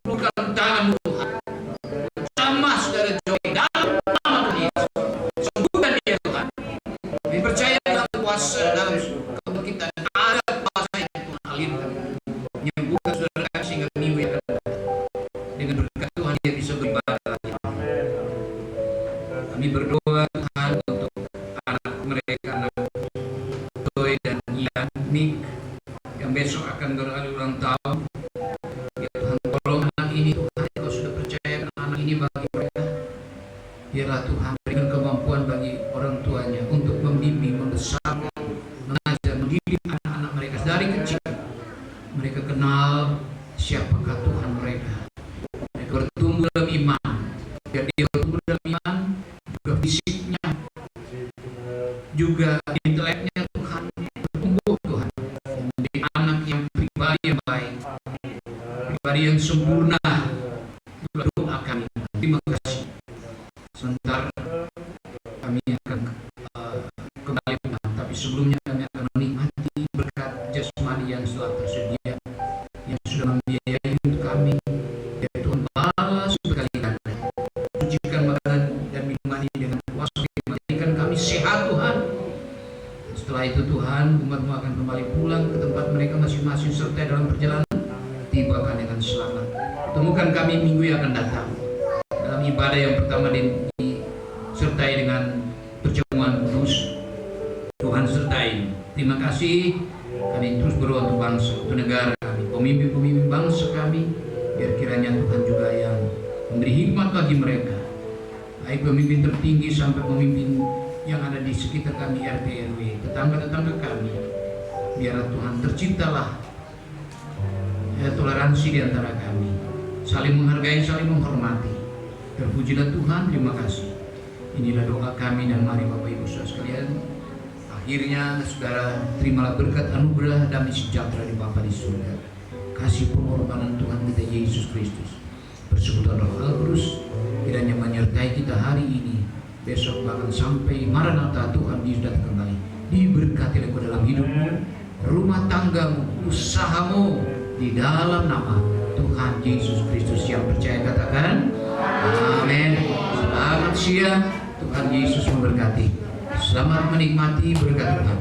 C: ulurkan tangan Tuhan sama saudara Joy dalam nama Tuhan Yesus. Sembuhkan dia, Tuhan. Kami percaya dalam kuasa, dalam kebangkitan ada kuasa yang Tuhan alirkan, menyembuhkan saudara kami sehingga minggu yang akan datang. Dengan berkat Tuhan dia bisa beribadah lagi. Kami berdoa Tuhan untuk anak mereka, anak Joy dan Ian, Nick yang besok akan berhari ulang tahun. Ya Tuhan, tolong anak ini, Tuhan, Kau sudah percayakan anak ini bagi mereka. Biarlah Tuhan berikan kemampuan bagi orang tuanya untuk membimbing, membesarkan, mengajar, mendidik anak-anak mereka dari kecil. Mereka kenal siapakah Tuhan mereka. Mereka bertumbuh dalam iman. Biar dia bertumbuh dalam iman, juga fisiknya, juga inteleknya, Tuhan, bertumbuh, Tuhan. Menjadi anak yang pribadi yang baik, pribadi yang sempurna. Itulah doa kami. Terima kasih. Sebentar kami akan kembali, tapi sebelumnya kami akan menikmati berkat jasmani yang telah tersedia, yang sudah membiayai untuk kami. Ya Tuhan, balas berkali ganda. Sucikan makanan dan minuman ini dengan kuasa firman. Jadikan kami sehat, Tuhan. Setelah itu Tuhan, umat-Mu akan kembali pulang ke tempat mereka masing-masing serta dalam perjalanan tibakan dengan selamat. Temukan kami minggu yang akan datang dalam ibadah yang pertama disertai dengan perjamuan kudus. Tuhan sertai. Terima kasih. Kami terus berdoa untuk bangsa, untuk negara kami, pemimpin-pemimpin bangsa kami. Biar kiranya Tuhan juga yang memberi hikmat bagi mereka, baik pemimpin tertinggi sampai pemimpin yang ada di sekitar kami, RT RW, tetangga-tetangga kami. Biarlah Tuhan terciptalah toleransi di antara kami, saling menghargai, saling menghormati. Terpujilah Tuhan, terima kasih. Inilah doa kami dan mari Bapak Ibu Saudara sekalian. Akhirnya saudara terimalah berkat anugerah damai sejahtera di Bapa di surga. Kasih pengorbanan Tuhan kita Yesus Kristus, persekutuan Roh Al Kudus kiranya menyertai kita hari ini, besok bahkan sampai Maranatha Tuhan Yesus datang kembali. Diberkatilah kau dalam hidupmu, rumah tanggamu, usahamu, di dalam nama Tuhan Yesus Kristus yang percaya katakan amin. Selamat siang, Tuhan Yesus memberkati. Selamat menikmati berkat Tuhan.